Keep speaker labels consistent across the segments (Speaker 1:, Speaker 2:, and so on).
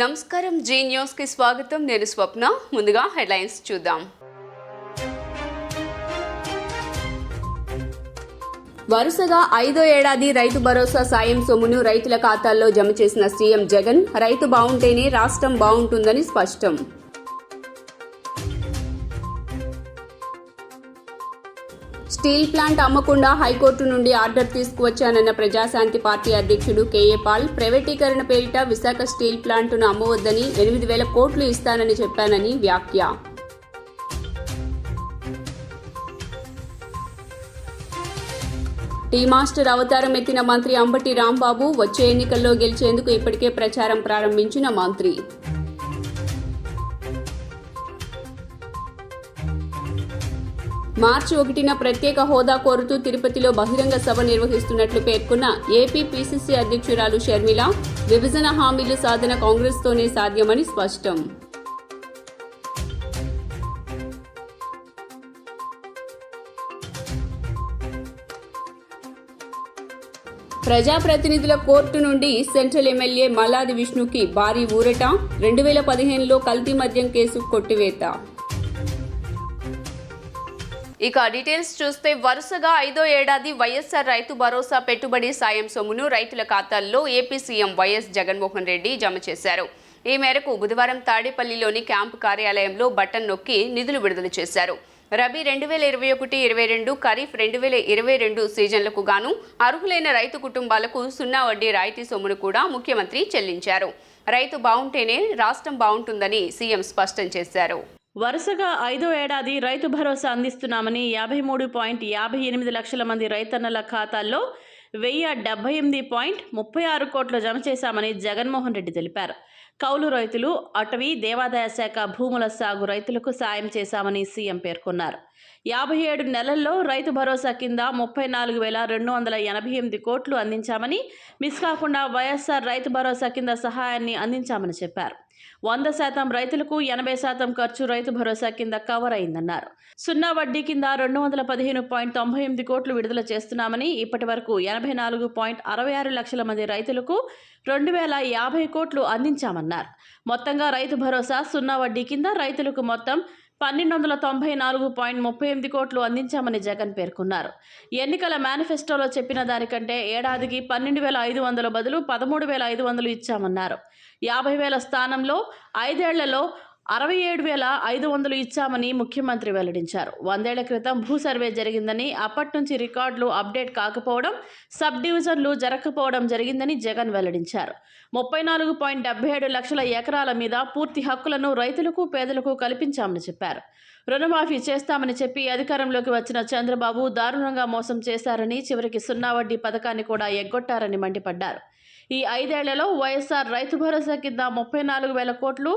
Speaker 1: నమస్కారం G news కి స్వాగతం. నేను స్వప్న. ముందుగా హెడ్లైన్స్ చూద్దాం. వరుసగా 5వ ఏడాది రైతు భరోసా సాయం సొమ్మును రైతుల ఖాతాల్లో జమ చేసిన సీఎం జగన్, రైతు బాగుంటేనే రాష్ట్రం బాగుంటుందని స్పష్టం. స్టీల్ ప్లాంట్ అమ్మకుండా హైకోర్టు నుండి ఆర్డర్ తీసుకువచ్చానన్న ప్రజాశాంతి పార్టీ అధ్యక్షుడు కేఏ పాల్, ప్రైవేటీకరణ పేరిట విశాఖ స్టీల్ ప్లాంటును అమ్మవద్దని 8,000 కోట్లు ఇస్తానని చెప్పానని వ్యాఖ్య. టీ మాస్టర్ అవతారం ఎత్తిన మంత్రి అంబటి రాంబాబు, వచ్చే ఎన్నికల్లో గెలిచేందుకు ఇప్పటికే ప్రచారం ప్రారంభించిన మంత్రి. మార్చి 1న ప్రత్యేక హోదా కోరుతూ తిరుపతిలో బహిరంగ సభ నిర్వహిస్తున్నట్లు పేర్కొన్న ఏపీ పీసీసీ అధ్యక్షురాలు షర్మిల, విభజన హామీలు సాధన కాంగ్రెస్తోనే సాధ్యమని స్పష్టం. ప్రజాప్రతినిధుల కోర్టు నుండి సెంట్రల్ ఎమ్మెల్యే మల్లాది విష్ణుకి భారీ ఊరట, 2015లో కల్తీ మద్యం కేసు కొట్టివేత. ఇక డీటెయిల్స్ చూస్తే, వరుసగా 5వ ఏడాది వైఎస్ఆర్ రైతు భరోసా పెట్టుబడి సాయం సొమ్మును రైతుల ఖాతాల్లో AP CM YS Jaganmohan Reddy జమ చేశారు. ఈ మేరకు బుధవారం తాడేపల్లిలోని క్యాంపు కార్యాలయంలో బటన్ నొక్కి నిధులు విడుదల చేశారు. రబీ 2021-22, ఖరీఫ్ 2022 సీజన్లకు గాను అర్హులైన రైతు కుటుంబాలకు 0 వడ్డీ రాయితీ సొమ్మును కూడా ముఖ్యమంత్రి చెల్లించారు. రైతు బాగుంటేనే రాష్ట్రం బాగుంటుందని సీఎం స్పష్టం చేశారు.
Speaker 2: వరుసగా 5వ ఏడాది రైతు భరోసా అందిస్తున్నామని 53.58 లక్షల మంది రైతన్నల ఖాతాల్లో 1,078.36 కోట్లు జమ చేశామని జగన్మోహన్ రెడ్డి తెలిపారు. కౌలు రైతులు, అటవీ, దేవాదాయ శాఖ భూముల సాగు రైతులకు సాయం చేశామని సీఎం పేర్కొన్నారు. 57 నెలల్లో రైతు భరోసా కింద 34,288 కోట్లు అందించామని, మిస్ కాకుండా వైఎస్ఆర్ రైతు భరోసా కింద సహాయాన్ని అందించామని చెప్పారు. 100% రైతులకు 80% ఖర్చు రైతు భరోసా కింద కవర్ అయిందన్నారు. 0 వడ్డీ కింద 215.98 కోట్లు విడుదల చేస్తున్నామని, ఇప్పటి వరకు 84.66 లక్షల మంది రైతులకు 2,050 కోట్లు అందించామన్నారు. మొత్తంగా రైతు భరోసా 0 వడ్డీ కింద రైతులకు మొత్తం 1,294.38 కోట్లు అందించామని జగన్ పేర్కొన్నారు. ఎన్నికల మేనిఫెస్టోలో చెప్పిన దానికంటే ఏడాదికి 12,500 బదులు 13,500 ఇచ్చామన్నారు. 50,000 స్థానంలో 5 ఏళ్లలో 67,500 ఇచ్చామని ముఖ్యమంత్రి వెల్లడించారు. 100 ఏళ్ల క్రితం భూ సర్వే జరిగిందని, అప్పటి నుంచి రికార్డులు అప్డేట్ కాకపోవడం, సబ్ డివిజన్లు జరగకపోవడం జరిగిందని జగన్ వెల్లడించారు. 34.77 లక్షల ఎకరాల మీద పూర్తి హక్కులను రైతులకు, పేదలకు కల్పించామని చెప్పారు. రుణమాఫీ చేస్తామని చెప్పి అధికారంలోకి వచ్చిన చంద్రబాబు దారుణంగా మోసం చేశారని, చివరికి 0 వడ్డీ పథకాన్ని కూడా ఎగ్గొట్టారని మండిపడ్డారు. ఈ 5 ఏళ్లలో వైఎస్ఆర్ రైతు భరోసా కింద 34,000 కోట్లు,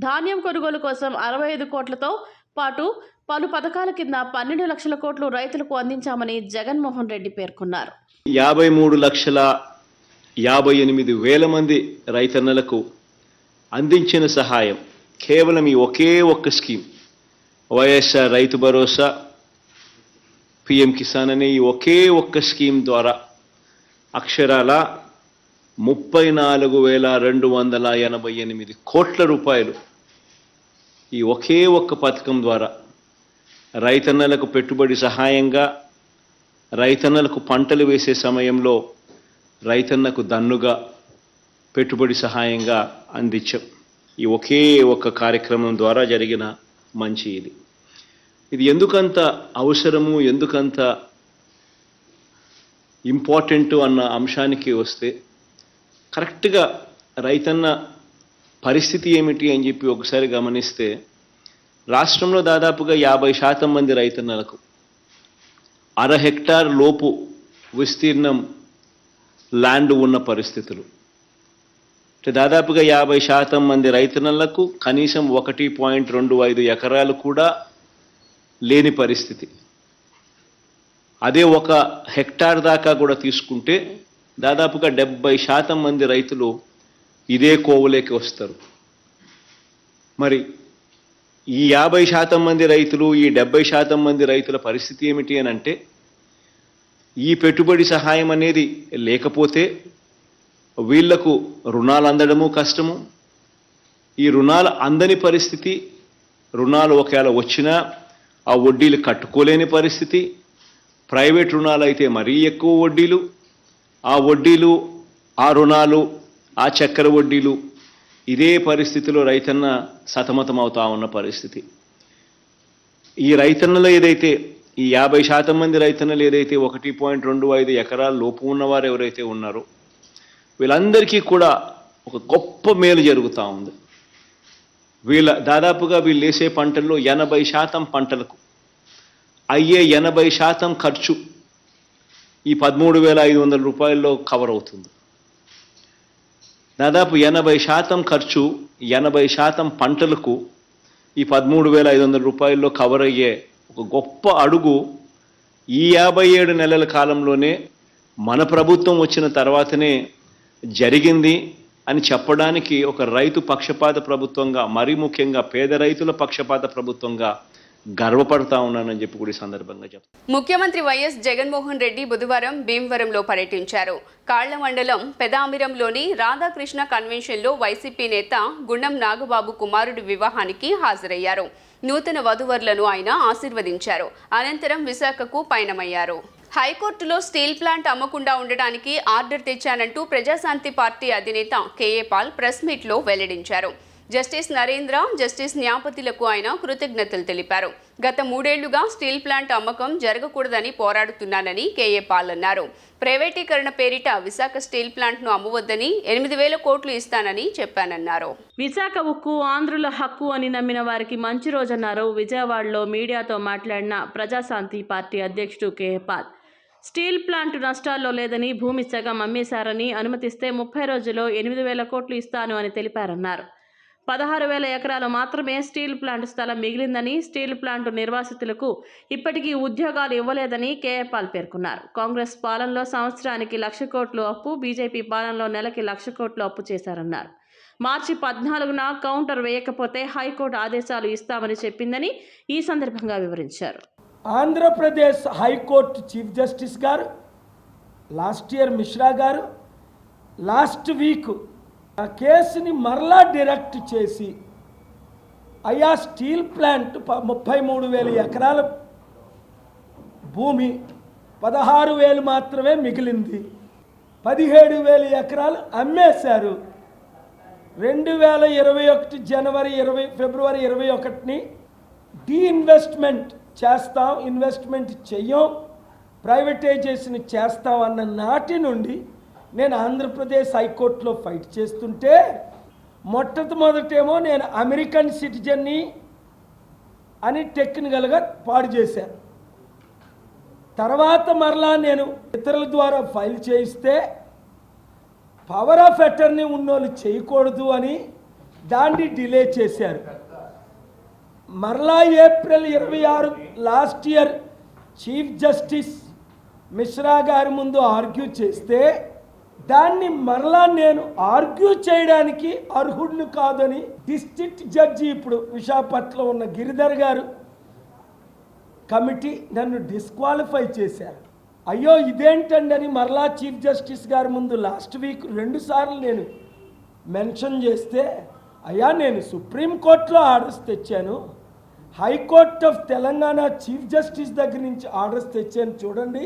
Speaker 2: ధాన్యం కొనుగోలు కోసం 65 కోట్లతో పాటు పలు పథకాల కింద 12 లక్షల కోట్లు రైతులకు అందించామని జగన్మోహన్ రెడ్డి పేర్కొన్నారు.
Speaker 3: 53,58,000 మంది రైతన్నలకు అందించిన సహాయం కేవలం ఈ ఒకే ఒక్క స్కీమ్, వైఎస్ఆర్ రైతు భరోసా, పిఎం కిసాన్ అనే ఈ ఒకే ఒక్క స్కీమ్ ద్వారా అక్షరాల 34,288 కోట్ల రూపాయలు ఈ ఒకే ఒక్క పథకం ద్వారా రైతన్నలకు పెట్టుబడి సహాయంగా, రైతన్నలకు పంటలు వేసే సమయంలో రైతన్నకు దన్నుగా పెట్టుబడి సహాయంగా అందించాం. ఈ ఒకే ఒక్క కార్యక్రమం ద్వారా జరిగిన మంచి ఇది ఎందుకంత అవసరము, ఎందుకంత ఇంపార్టెంట్ అన్న అంశానికి వస్తే, కరెక్ట్గా రైతన్న పరిస్థితి ఏమిటి అని చెప్పి ఒకసారి గమనిస్తే, రాష్ట్రంలో దాదాపుగా 50% మంది రైతన్నలకు 1/2 హెక్టార్ లోపు విస్తీర్ణం ల్యాండ్ ఉన్న పరిస్థితులు. దాదాపుగా 50% మంది రైతన్నలకు కనీసం 1.25 ఎకరాలు కూడా లేని పరిస్థితి. అదే 1 హెక్టార్ దాకా కూడా తీసుకుంటే దాదాపుగా 70% మంది రైతులు ఇదే కోవలోకి వస్తారు. మరి ఈ 50% మంది రైతులు, ఈ 70% మంది రైతుల పరిస్థితి ఏమిటి అని అంటే, ఈ పెట్టుబడి సహాయం అనేది లేకపోతే వీళ్లకు రుణాలు అందడము కష్టము, ఈ రుణాలు అందని పరిస్థితి, రుణాలు ఒకవేళ వచ్చినా ఆ వడ్డీలు కట్టుకోలేని పరిస్థితి, ప్రైవేట్ రుణాలు అయితే మరీ ఎక్కువ వడ్డీలు, ఆ వడ్డీలు, ఆ రుణాలు, ఆ చక్కెర వడ్డీలు, ఇదే పరిస్థితిలో రైతన్న సతమతం అవుతా ఉన్న పరిస్థితి. ఈ రైతన్నలు ఏదైతే ఈ 50% మంది రైతన్నలు ఏదైతే 1.25 ఎకరాల లోపు ఉన్నవారు ఎవరైతే ఉన్నారో వీళ్ళందరికీ కూడా ఒక గొప్ప మేలు జరుగుతూ ఉంది. దాదాపుగా వీళ్ళు వేసే పంటల్లో 80% పంటలకు అయ్యే 80% ఖర్చు ఈ 13,500 రూపాయల్లో కవర్ అవుతుంది. దాదాపు 80% ఖర్చు 80% పంటలకు ఈ 13,500 రూపాయల్లో కవర్ అయ్యే ఒక గొప్ప అడుగు ఈ 57 నెలల కాలంలోనే మన ప్రభుత్వం వచ్చిన తర్వాతనే జరిగింది అని చెప్పడానికి ఒక రైతు పక్షపాత ప్రభుత్వంగా, మరీ ముఖ్యంగా పేద రైతుల పక్షపాత ప్రభుత్వంగా గర్వపడతా ఉన్నానని చెప్పి కూడా ఈ సందర్భంగా చెప్తాను.
Speaker 1: ముఖ్యమంత్రి వైఎస్ జగన్మోహన్ రెడ్డి బుధవారం భీమవరంలో పర్యటించారు. కాళ్ల మండలం పెదామిరంలోని రాధాకృష్ణ కన్వెన్షన్లో వైసీపీ నేత గుండం నాగబాబు కుమారుడి వివాహానికి హాజరయ్యారు. నూతన వధూవరులను ఆయన ఆశీర్వదించారు. అనంతరం విశాఖకు పయనమయ్యారు. హైకోర్టులో స్టీల్ ప్లాంట్ అమ్మకుండా ఉండడానికి ఆర్డర్ తెచ్చానంటూ ప్రజాశాంతి పార్టీ అధినేత కేఏ పాల్ ప్రెస్ మీట్లో వెల్లడించారు. జస్టిస్ నరేంద్ర, జస్టిస్ న్యాపతిలకు ఆయన కృతజ్ఞతలు తెలిపారు. గత 3 ఏళ్లుగా స్టీల్ ప్లాంట్ అమ్మకం జరగకూడదని పోరాడుతున్నానని కేఏ పాల్ అన్నారు. ప్రైవేటీకరణ పేరిట విశాఖ స్టీల్ ప్లాంట్ను అమ్మవద్దని 8,000 కోట్లు ఇస్తానని చెప్పానన్నారు.
Speaker 2: విశాఖ ఉక్కు ఆంధ్రుల హక్కు అని నమ్మిన వారికి మంచి రోజన్నారు విజయవాడలో మీడియాతో మాట్లాడిన ప్రజాశాంతి పార్టీ అధ్యక్షుడు కేఏ పాల్. స్టీల్ ప్లాంట్ నష్టాల్లో లేదని, భూమి సగం అమ్మేశారని, అనుమతిస్తే 30 రోజుల్లో 8,000 కోట్లు ఇస్తాను అని తెలిపారన్నారు. 16,000 ఎకరాలు మాత్రమే స్టీల్ ప్లాంట్ స్థలం మిగిలిందని, స్టీల్ ప్లాంట్ నిర్వాసితులకు ఇప్పటికీ ఉద్యోగాలు ఇవ్వలేదని కేఏ పాల్ పేర్కొన్నారు. కాంగ్రెస్ పాలనలో సంవత్సరానికి 1,00,000 కోట్లు అప్పు, బీజేపీ పాలనలో నెలకి 1,00,000 కోట్లు అప్పు చేశారన్నారు. మార్చి 14న కౌంటర్ వేయకపోతే హైకోర్టు ఆదేశాలు ఇస్తామని చెప్పిందని ఈ సందర్భంగా వివరించారు.
Speaker 4: ఆంధ్రప్రదేశ్ హైకోర్టు చీఫ్ జస్టిస్ గారు లాస్ట్ ఇయర్ మిశ్రా గారు లాస్ట్ వీక్ ఆ కేసుని మరలా డైరెక్ట్ చేసి అయ్యా స్టీల్ ప్లాంట్ 33,000 ఎకరాల భూమి 16,000 మాత్రమే మిగిలింది, 17,000 ఎకరాలు అమ్మేశారు. 2021 ఫిబ్రవరి 21ని డీఇన్వెస్ట్మెంట్ చేస్తాం, ఇన్వెస్ట్మెంట్ చెయ్యం, ప్రైవేటైజేషన్ చేస్తాం అన్న నాటి నుండి నేను ఆంధ్రప్రదేశ్ హైకోర్టులో ఫైట్ చేస్తుంటే మొట్టమొదటేమో నేను అమెరికన్ సిటిజన్ని అని టెక్నికల్గా పాడు చేశాను. తర్వాత మరలా నేను ఇతరుల ద్వారా ఫైల్ చేయిస్తే పవర్ ఆఫ్ అటర్నీ ఉన్నోళ్ళు చేయకూడదు అని దాన్ని డిలే చేశారు. మరలా April 26 last year chief justice Mishra గారి ముందు ఆర్గ్యూ చేస్తే దాన్ని మరలా నేను ఆర్గ్యూ చేయడానికి అర్హుడిని కాదని డిస్ట్రిక్ట్ జడ్జి ఇప్పుడు విశాఖపట్నంలో ఉన్న గిరిధర్ గారు కమిటీ నన్ను డిస్క్వాలిఫై చేశారు. అయ్యో ఇదేంటండి అని మరలా చీఫ్ జస్టిస్ గారి ముందు లాస్ట్ వీక్ 2 సార్లు నేను మెన్షన్ చేస్తే, అయ్యా నేను సుప్రీంకోర్టులో ఆర్డర్స్ తెచ్చాను, high court of Telangana chief justice దగ్గర నుంచి ఆర్డర్స్ తెచ్చాను చూడండి,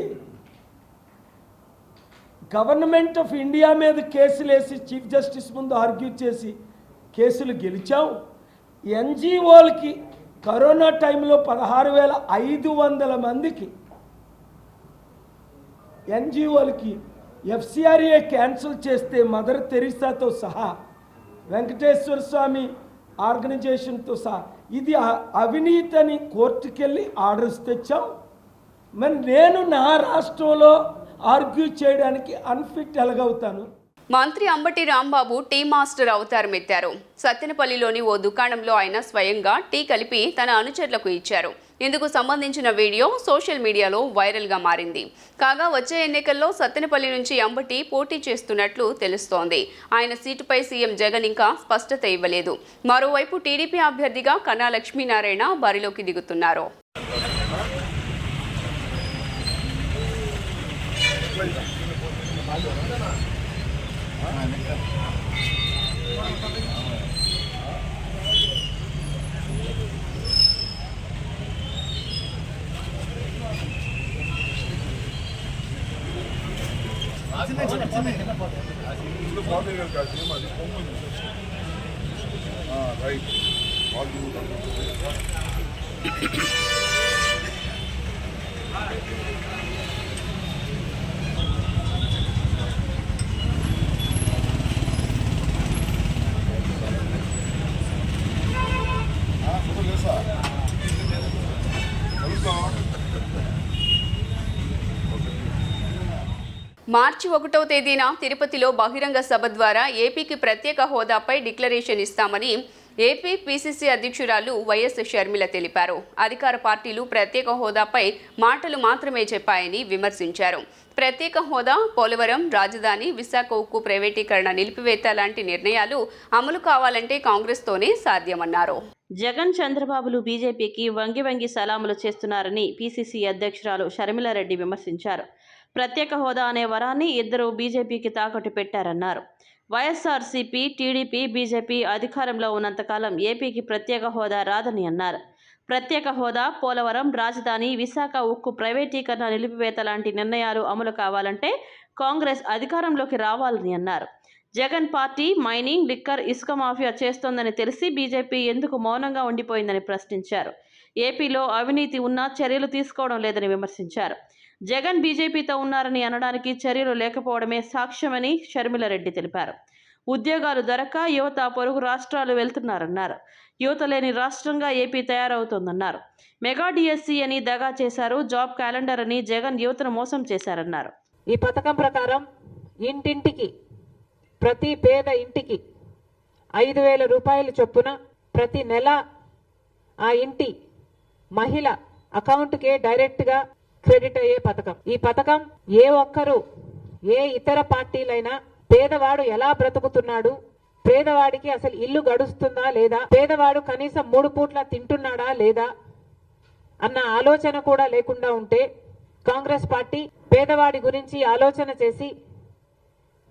Speaker 4: గవర్నమెంట్ ఆఫ్ ఇండియా మీద కేసులు వేసి చీఫ్ జస్టిస్ ముందు ఆర్గ్యూ చేసి కేసులు గెలిచాం. ఎన్జిఓలకి కరోనా టైంలో 16,500 మందికి ఎన్జిఓలకి ఎఫ్సిఆర్ఏ క్యాన్సిల్ చేస్తే మదర్ తెరీసాతో సహా, వెంకటేశ్వర స్వామి ఆర్గనైజేషన్తో సహా ఇది అవినీతి అని కోర్టుకెళ్ళి ఆర్డర్స్ తెచ్చాం. మరి నేను నా రాష్ట్రంలో ఆర్గ్యూ చేయడానికి అన్ఫిట్ ఎలాగవుతాను?
Speaker 1: మంత్రి అంబటి రాంబాబు టీ మాస్టర్ అవతారం ఎత్తారు. సత్తెనపల్లిలోని ఓ దుకాణంలో ఆయన స్వయంగా టీ కలిపి తన అనుచరులకు ఇచ్చారు. ఇందుకు సంబంధించిన వీడియో సోషల్ మీడియాలో వైరల్గా మారింది. కాగా వచ్చే ఎన్నికల్లో సత్తెనపల్లి నుంచి అంబటి పోటీ చేస్తున్నట్లు తెలుస్తోంది. ఆయన సీటుపై సీఎం జగన్ ఇంకా స్పష్టత ఇవ్వలేదు. మరోవైపు టీడీపీ అభ్యర్థిగా కన్నా లక్ష్మీనారాయణ బరిలోకి దిగుతున్నారు. మార్చి 1వ తేదీన తిరుపతిలో బహిరంగ సభ ద్వారా ఏపీకి ప్రత్యేక హోదాపై డిక్లరేషన్ ఇస్తామని ఏపీ పీసీసీ అధ్యక్షురాలు వైఎస్ షర్మిల తెలిపారు. అధికార పార్టీలు ప్రత్యేక హోదాపై మాటలు మాత్రమే చెప్పాయని విమర్శించారు. ప్రత్యేక హోదా, పోలవరం, రాజధాని, విశాఖ ఉక్కు ప్రైవేటీకరణ నిలిపివేత లాంటి నిర్ణయాలు అమలు కావాలంటే కాంగ్రెస్తోనే సాధ్యమన్నారు.
Speaker 2: జగన్, చంద్రబాబులు బీజేపీకి వంగి వంగి సలాములు చేస్తున్నారని పీసీసీ అధ్యక్షురాలు షర్మిలారెడ్డి విమర్శించారు. ప్రత్యేక హోదా అనే వరాన్ని ఇద్దరు బీజేపీకి తాకట్టు పెట్టారన్నారు. వైఎస్ఆర్సీపీ, టీడీపీ, బీజేపీ అధికారంలో ఉన్నంతకాలం ఏపీకి ప్రత్యేక హోదా రాదని అన్నారు. ప్రత్యేక హోదా, పోలవరం, రాజధాని, విశాఖ ఉక్కు ప్రైవేటీకరణ నిలిపివేత లాంటి నిర్ణయాలు అమలు కావాలంటే కాంగ్రెస్ అధికారంలోకి రావాలని అన్నారు. జగన్ పార్టీ మైనింగ్, లిక్కర్, ఇసుక మాఫియా చేస్తోందని తెలిసి బీజేపీ ఎందుకు మౌనంగా ఉండిపోయిందని ప్రశ్నించారు. ఏపీలో అవినీతి ఉన్నా చర్యలు తీసుకోవడం లేదని విమర్శించారు. జగన్ బీజేపీతో ఉన్నారని అనడానికి చర్యలు లేకపోవడమే సాక్ష్యమని షర్మిలారెడ్డి తెలిపారు. ఉద్యోగాలు దొరక్క యువత పొరుగు రాష్ట్రాలు వెళ్తున్నారన్నారు. యువత లేని రాష్ట్రంగా ఏపీ తయారవుతోందన్నారు. మెగా డిఎస్సీ అని దగా చేశారు. జాబ్ క్యాలెండర్ అని జగన్ యువతను మోసం చేశారన్నారు.
Speaker 5: ఈ పథకం ప్రకారం ఇంటింటికి, ప్రతి పేద ఇంటికి 5,000 రూపాయలు చొప్పున ప్రతి నెల ఆ ఇంటి మహిళ అకౌంట్కే డైరెక్ట్గా క్రెడిట్ అయ్యే పథకం. ఈ పథకం ఏ ఒక్కరు, ఏ ఇతర పార్టీలైనా పేదవాడు ఎలా బ్రతుకుతున్నాడు, పేదవాడికి అసలు ఇల్లు గడుస్తుందా లేదా, పేదవాడు కనీసం 3 పూట్ల తింటున్నాడా లేదా అన్న ఆలోచన కూడా లేకుండా ఉంటే కాంగ్రెస్ పార్టీ పేదవాడి గురించి ఆలోచన చేసి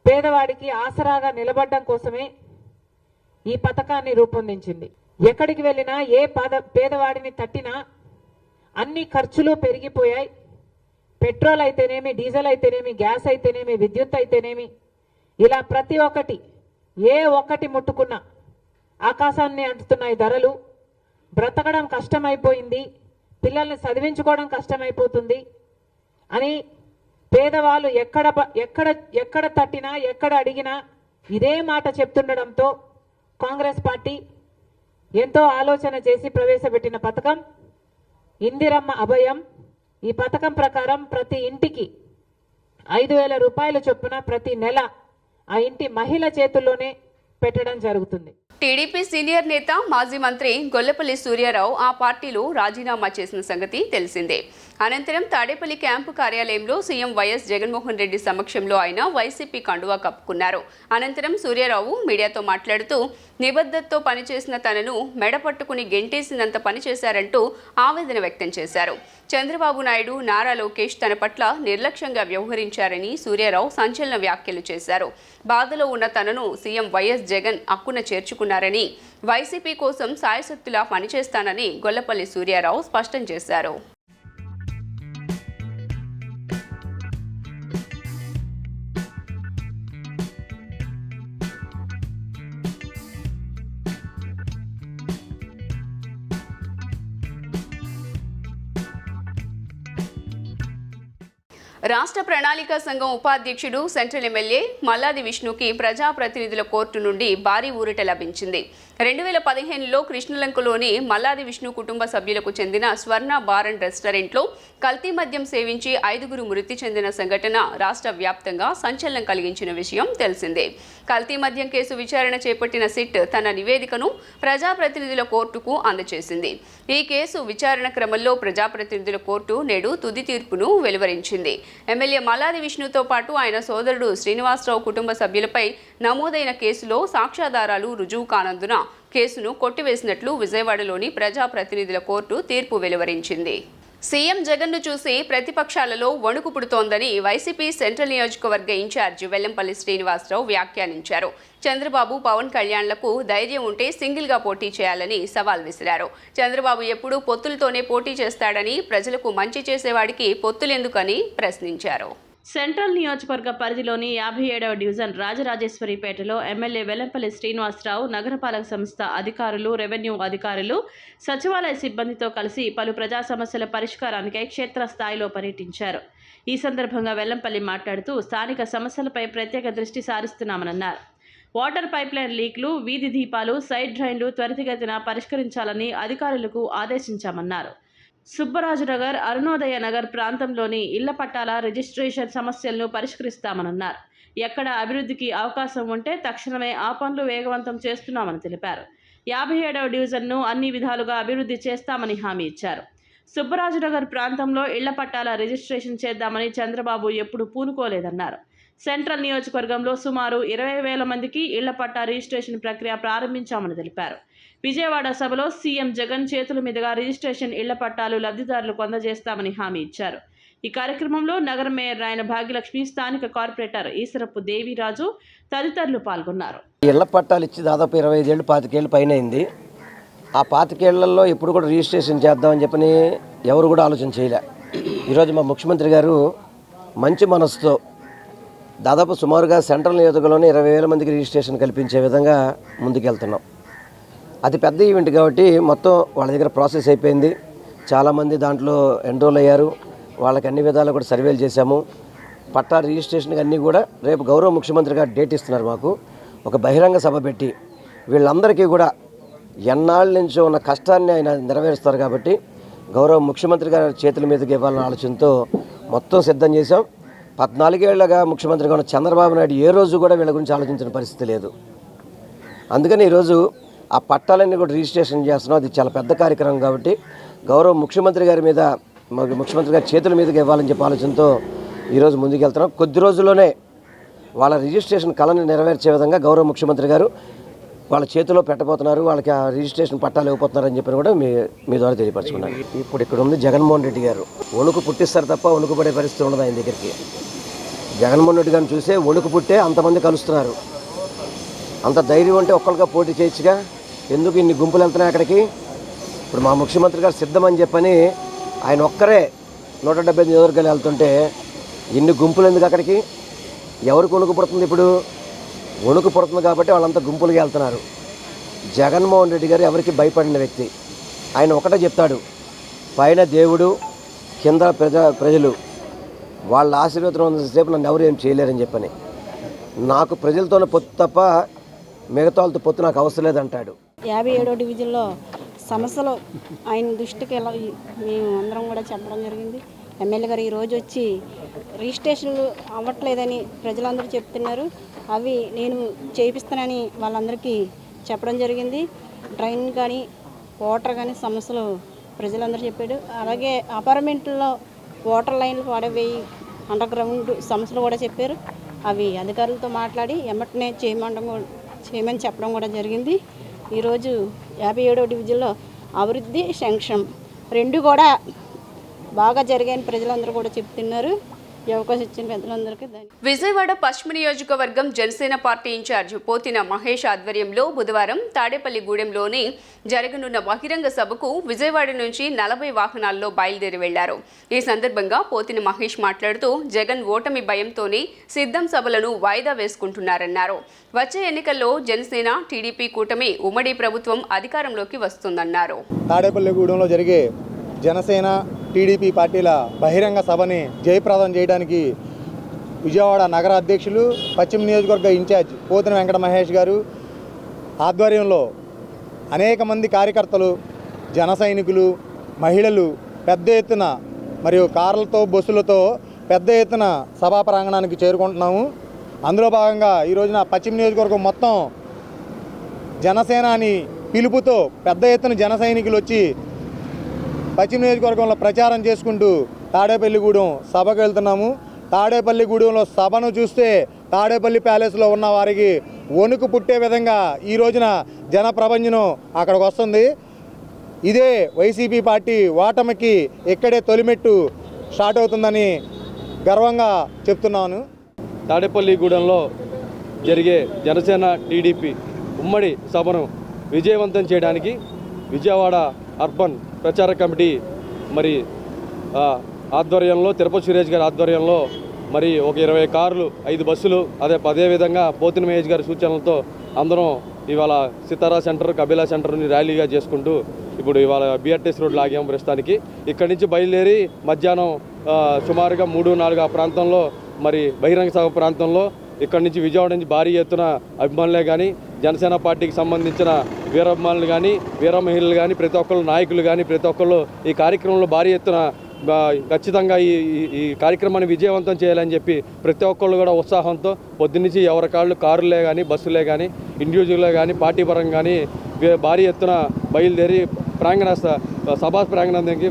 Speaker 5: పేదవాడికి ఆసరాగా నిలబడడం కోసమే ఈ పథకాన్ని రూపొందించింది. ఎక్కడికి వెళ్ళినా ఏ పేదవాడిని తట్టినా అన్ని ఖర్చులు పెరిగిపోయాయి. పెట్రోల్ అయితేనేమి, డీజిల్ అయితేనేమి, గ్యాస్ అయితేనేమి, విద్యుత్ అయితేనేమి, ఇలా ప్రతి ఒక్కటి ఏ ఒక్కటి ముట్టుకున్నా ఆకాశాన్ని అంటుతున్నాయి ధరలు. బ్రతకడం కష్టమైపోయింది, పిల్లల్ని చదివించుకోవడం కష్టమైపోతుంది అని పేదవాళ్ళు ఎక్కడ తట్టినా, ఎక్కడ అడిగినా ఇదే మాట చెప్తుండడంతో కాంగ్రెస్ పార్టీ ఎంతో ఆలోచన చేసి ప్రవేశపెట్టిన పథకం ఇందిరమ్మ అభయం. ఈ పథకం ప్రకారం ప్రతి ఇంటికి 5,000 రూపాయల చొప్పున ప్రతి నెల ఆ ఇంటి మహిళ చేతుల్లోనే పెట్టడం జరుగుతుంది.
Speaker 1: టీడీపీ సీనియర్ నేత, మాజీ మంత్రి గొల్లపల్లి సూర్యారావు ఆ పార్టీలో రాజీనామా చేసిన సంగతి తెలిసిందే. అనంతరం తాడేపల్లి క్యాంపు కార్యాలయంలో సీఎం వైఎస్ జగన్మోహన్ రెడ్డి సమక్షంలో ఆయన వైసీపీ కండువా కప్పుకున్నారు. అనంతరం సూర్యారావు మీడియాతో మాట్లాడుతూ నిబద్ధతతో పనిచేసిన తనను మెడపట్టుకుని గెంటేసినంత పనిచేశారంటూ ఆవేదన వ్యక్తం చేశారు. చంద్రబాబు నాయుడు, నారా లోకేష్ తన పట్ల నిర్లక్ష్యంగా వ్యవహరించారని సూర్యారావు సంచలన వ్యాఖ్యలు చేశారు. బాధలో ఉన్న తనను సీఎం వైఎస్ జగన్ అక్కున చేర్చుకున్నారని, వైసీపీ కోసం సాయశక్తులా పనిచేస్తానని గొల్లపల్లి సూర్యారావు స్పష్టం చేశారు. రాష్ట్ర ప్రణాళికా సంఘం ఉపాధ్యక్షుడు, సెంట్రల్ ఎమ్మెల్యే మల్లాది విష్ణుకి ప్రజాప్రతినిధుల కోర్టు నుండి భారీ ఊరట లభించింది. 2015లో కృష్ణలంకలోని మల్లాది విష్ణు కుటుంబ సభ్యులకు చెందిన స్వర్ణ బార్ అండ్ రెస్టారెంట్లో కల్తీ మద్యం సేవించి 5గురు మృతి చెందిన సంఘటన రాష్ట్ర వ్యాప్తంగా సంచలనం కలిగించిన విషయం తెలిసిందే. కల్తీ మద్యం కేసు విచారణ చేపట్టిన సిట్ తన నివేదికను ప్రజాప్రతినిధుల కోర్టుకు అందజేసింది. ఈ కేసు విచారణ క్రమంలో ప్రజాప్రతినిధుల కోర్టు నేడు తుది తీర్పును వెలువరించింది. ఎమ్మెల్యే మల్లాది విష్ణుతో పాటు ఆయన సోదరుడు శ్రీనివాసరావు కుటుంబ సభ్యులపై నమోదైన కేసులో సాక్ష్యాధారాలు రుజువు కానందున కేసును కొట్టివేసినట్లు విజయవాడలోని ప్రజాప్రతినిధుల కోర్టు తీర్పు వెలువరించింది. సీఎం జగన్ను చూసి ప్రతిపక్షాలలో వణుకు పుడుతోందని వైసీపీ సెంట్రల్ నియోజకవర్గ ఇన్ఛార్జ్ వెల్లంపల్లి శ్రీనివాసరావు వ్యాఖ్యానించారు. చంద్రబాబు, పవన్ కళ్యాణ్లకు ధైర్యం ఉంటే సింగిల్గా పోటీ చేయాలని సవాల్ విసిరారు. చంద్రబాబు ఎప్పుడూ పొత్తులతోనే పోటీ చేస్తాడని, ప్రజలకు మంచి చేసేవాడికి పొత్తులెందుకని ప్రశ్నించారు.
Speaker 2: సెంట్రల్ నియోజకవర్గ పరిధిలోని 57వ డివిజన్ రాజరాజేశ్వరిపేటలో ఎమ్మెల్యే వెల్లంపల్లి శ్రీనివాసరావు, నగరపాలక సంస్థ అధికారులు, రెవెన్యూ అధికారులు, సచివాలయ సిబ్బందితో కలిసి పలు ప్రజా సమస్యల పరిష్కారానికై క్షేత్రస్థాయిలో పర్యటించారు. ఈ సందర్భంగా వెల్లంపల్లి మాట్లాడుతూ స్థానిక సమస్యలపై ప్రత్యేక దృష్టి సారిస్తున్నామన్నారు. వాటర్ పైప్లైన్ లీక్లు, వీధి దీపాలు, సైడ్ డ్రైన్లు త్వరితగతిన పరిష్కరించాలని అధికారులకు ఆదేశించామన్నారు. సుబ్బరాజునగర్, అరుణోదయ నగర్ ప్రాంతంలోని ఇళ్ల పట్టాల రిజిస్ట్రేషన్ సమస్యలను పరిష్కరిస్తామన్నారు. ఎక్కడ అభివృద్ధికి అవకాశం ఉంటే తక్షణమే ఆ పనులు వేగవంతం చేస్తున్నామని తెలిపారు. 57వ డివిజన్ను అన్ని విధాలుగా అభివృద్ధి చేస్తామని హామీ ఇచ్చారు. సుబ్బరాజునగర్ ప్రాంతంలో ఇళ్ల పట్టాల రిజిస్ట్రేషన్ చేద్దామని చంద్రబాబు ఎప్పుడు పూనుకోలేదన్నారు. సెంట్రల్ నియోజకవర్గంలో సుమారు 20,000 మందికి ఇళ్ల పట్టా రిజిస్ట్రేషన్ ప్రక్రియ ప్రారంభించామని తెలిపారు. విజయవాడ సభలో సీఎం జగన్ చేతుల మీదుగా రిజిస్ట్రేషన్ ఇళ్ల పట్టాలు లబ్ధిదారులకు అందజేస్తామని హామీ ఇచ్చారు. ఈ కార్యక్రమంలో నగర మేయర్ రాయన భాగ్యలక్ష్మి, స్థానిక కార్పొరేటర్ ఈసరపు దేవిరాజు తదితరులు పాల్గొన్నారు.
Speaker 6: ఇళ్ల పట్టాలు ఇచ్చి దాదాపు 25 ఏళ్ళు 25 ఏళ్ళు పైన అయింది. ఆ 25 ఏళ్లలో ఎప్పుడు కూడా రిజిస్ట్రేషన్ చేద్దామని చెప్పని ఎవరు కూడా ఆలోచన చేయలే. ఈరోజు మా ముఖ్యమంత్రి గారు మంచి మనసుతో దాదాపు సుమారుగా సెంట్రల్ నియోజకవర్గంలోనే 20,000 మందికి రిజిస్ట్రేషన్ కల్పించే విధంగా ముందుకెళ్తున్నాం. అది పెద్ద ఈవెంట్ కాబట్టి మొత్తం వాళ్ళ దగ్గర ప్రాసెస్ అయిపోయింది. చాలామంది దాంట్లో ఎన్రోల్ అయ్యారు. వాళ్ళకి అన్ని విధాలు కూడా సర్వేలు చేశాము. పట్టా రిజిస్ట్రేషన్కి అన్నీ కూడా రేపు గౌరవ ముఖ్యమంత్రి గారు డేట్ ఇస్తున్నారు. మాకు ఒక బహిరంగ సభ పెట్టి వీళ్ళందరికీ కూడా ఎన్నాళ్ళ నుంచో ఉన్న కష్టాన్ని ఆయన నెరవేరుస్తారు కాబట్టి గౌరవ ముఖ్యమంత్రి గారి చేతుల మీదకి ఇవ్వాలన్న ఆలోచనతో మొత్తం సిద్ధం చేశాం. 14 ఏళ్లుగా ముఖ్యమంత్రిగా ఉన్న చంద్రబాబు నాయుడు ఏ రోజు కూడా వీళ్ళ గురించి ఆలోచించిన పరిస్థితి లేదు. అందుకని ఈరోజు ఆ పట్టాలన్నీ కూడా రిజిస్ట్రేషన్ చేస్తున్నాం. అది చాలా పెద్ద కార్యక్రమం కాబట్టి గౌరవ ముఖ్యమంత్రి గారి మీద, ముఖ్యమంత్రి గారి చేతుల మీదకి ఇవ్వాలని చెప్పి ఆలోచనతో ఈరోజు ముందుకెళ్తున్నాం. కొద్ది రోజుల్లోనే వాళ్ళ రిజిస్ట్రేషన్ కళని నెరవేర్చే విధంగా గౌరవ ముఖ్యమంత్రి గారు వాళ్ళ చేతిలో పెట్టబోతున్నారు. వాళ్ళకి ఆ రిజిస్ట్రేషన్ పట్టాలు ఇవ్వబోతున్నారని చెప్పి కూడా మీ ద్వారా తెలియపరచుకున్నాను. ఇప్పుడు ఇక్కడ ఉంది జగన్మోహన్ రెడ్డి గారు. వణుకు పుట్టిస్తారు తప్ప వణుకు పడే పరిస్థితి ఉండదు ఆయన దగ్గరికి. జగన్మోహన్ రెడ్డి గారిని చూసే వణుకు పుట్టే అంతమంది కలుస్తున్నారు. అంత ధైర్యం ఉంటే ఒక్కరిగా పోటీ చేయొచ్చుగా, ఎందుకు ఇన్ని గుంపులు వెళ్తున్నాయి అక్కడికి? ఇప్పుడు మా ముఖ్యమంత్రి గారు సిద్ధమని చెప్పని ఆయన ఒక్కరే 175 నియోజకవర్గాలు వెళ్తుంటే ఇన్ని గుంపులు ఎందుకు అక్కడికి? ఎవరికి వణుకు పుడుతుంది? ఇప్పుడు వణుకు పుడుతుంది కాబట్టి వాళ్ళంతా గుంపులుగా వెళ్తున్నారు. జగన్మోహన్ రెడ్డి గారు ఎవరికి భయపడిన వ్యక్తి. ఆయన ఒకటే చెప్తాడు, పైన దేవుడు, కింద ప్రజలు వాళ్ళ ఆశీర్వాదం ఉన్నంతసేపు నన్ను ఎవరు ఏం చేయలేరని చెప్పని. నాకు ప్రజలతోనే పొత్తు తప్ప మిగతా వాళ్ళతో పొత్తు నాకు అవసరం లేదంటాడు.
Speaker 7: 57వ డివిజన్లో సమస్యలు ఆయన దృష్టికి ఎలా మేము అందరం కూడా చెప్పడం జరిగింది. ఎమ్మెల్యే గారు ఈరోజు వచ్చి రిజిస్ట్రేషన్లు అవ్వట్లేదని ప్రజలందరూ చెప్తున్నారు. అవి నేను చేయిస్తానని వాళ్ళందరికీ చెప్పడం జరిగింది. డ్రైన్ కానీ వాటర్ కానీ సమస్యలు ప్రజలందరూ చెప్పాడు. అలాగే అపార్ట్మెంట్లో వాటర్ లైన్లు పడవేయి, అండర్ గ్రౌండ్ సమస్యలు కూడా చెప్పారు. అవి అధికారులతో మాట్లాడి ఎమ్మటనే చేయమని చెప్పడం కూడా జరిగింది. ఈరోజు 57వ డివిజన్లో అభివృద్ధి, సంక్షేమం రెండు కూడా బాగా జరిగాయని ప్రజలందరూ కూడా చెప్తున్నారు. ఈ అవకాశం ఇచ్చిన పెద్దలందరికీ
Speaker 1: విజయవాడ పశ్చిమ నియోజకవర్గం జనసేన పార్టీ ఇన్ఛార్జ్ పోతిన మహేష్ ఆధ్వర్యంలో బుధవారం తాడేపల్లిగూడెంలోని జరగనున్న బహిరంగ సభకు విజయవాడ నుంచి 40 వాహనాల్లో బయలుదేరి వెళ్లారు. ఈ సందర్భంగా పోతిన మహేష్ మాట్లాడుతూ జగన్ ఓటమి భయంతోనే సిద్ధం సభలను వాయిదా వేసుకుంటున్నారన్నారు. వచ్చే ఎన్నికల్లో జనసేన, టీడీపీ కూటమి ఉమ్మడి ప్రభుత్వం అధికారంలోకి వస్తుందన్నారు.
Speaker 8: తాడేపల్లిగూడెంలో జరిగే జనసేన, టీడీపీ పార్టీల బహిరంగ సభని జయప్రదం చేయడానికి విజయవాడ నగర అధ్యక్షులు, పశ్చిమ నియోజకవర్గ ఇన్ఛార్జ్ పోతిన వెంకట మహేష్ గారు ఆధ్వర్యంలో అనేక మంది కార్యకర్తలు, జన సైనికులు, మహిళలు పెద్ద ఎత్తున మరియు కార్లతో, బస్సులతో పెద్ద ఎత్తున సభా ప్రాంగణానికి చేరుకుంటున్నాము. అందులో భాగంగా ఈ రోజున పశ్చిమ నియోజకవర్గం మొత్తం జనసేన అని పిలుపుతో పెద్ద ఎత్తున జన సైనికులు వచ్చి పశ్చిమ నియోజకవర్గంలో ప్రచారం చేసుకుంటూ తాడేపల్లిగూడెం సభకు వెళ్తున్నాము. తాడేపల్లిగూడెంలో సభను చూస్తే తాడేపల్లి ప్యాలెస్లో ఉన్న వారికి వణుకు పుట్టే విధంగా ఈ రోజున జన ప్రభంజనం అక్కడికి వస్తుంది. ఇదే వైసీపీ పార్టీ ఓటమికి ఇక్కడే తొలిమెట్టు స్టార్ట్ అవుతుందని గర్వంగా చెప్తున్నాను.
Speaker 9: తాడేపల్లిగూడెంలో జరిగే జనసేన, టీడీపీ ఉమ్మడి సభను విజయవంతం చేయడానికి విజయవాడ అర్బన్ ప్రచార కమిటీ మరి ఆధ్వర్యంలో, తిరుపతి సురేష్ గారి ఆధ్వర్యంలో మరి ఒక 20 కార్లు 5 బస్సులు అదేవిధంగా పోతిన మహేష్ గారి సూచనలతో అందరం ఇవాళ సితారా సెంటర్ కబీలా సెంటర్ని ర్యాలీగా చేసుకుంటూ ఇప్పుడు ఇవాళ బిఆర్టీఎస్ రోడ్ లాగాము ప్రస్తుతానికి. ఇక్కడి నుంచి బయలుదేరి మధ్యాహ్నం సుమారుగా 3-4 ఆ ప్రాంతంలో మరి బహిరంగ సభ ప్రాంతంలో ఇక్కడి నుంచి విజయవాడ నుంచి భారీ ఎత్తున అభిమానులే కానీ జనసేన పార్టీకి సంబంధించిన వీరాభిమానులు కానీ వీర మహిళలు కానీ ప్రతి ఒక్కళ్ళు నాయకులు కానీ ప్రతి ఒక్కళ్ళు ఈ కార్యక్రమంలో భారీ ఎత్తున ఖచ్చితంగా ఈ కార్యక్రమాన్ని విజయవంతం చేయాలని చెప్పి ప్రతి ఒక్కళ్ళు కూడా ఉత్సాహంతో పొద్దున్నుంచి ఎవరి కాళ్ళు కారులే కానీ బస్సులే కానీ ఇండివిజువల్లే కానీ పార్టీ పరంగా కానీ భారీ ఎత్తున బయలుదేరి సభా ప్రాంగణానికి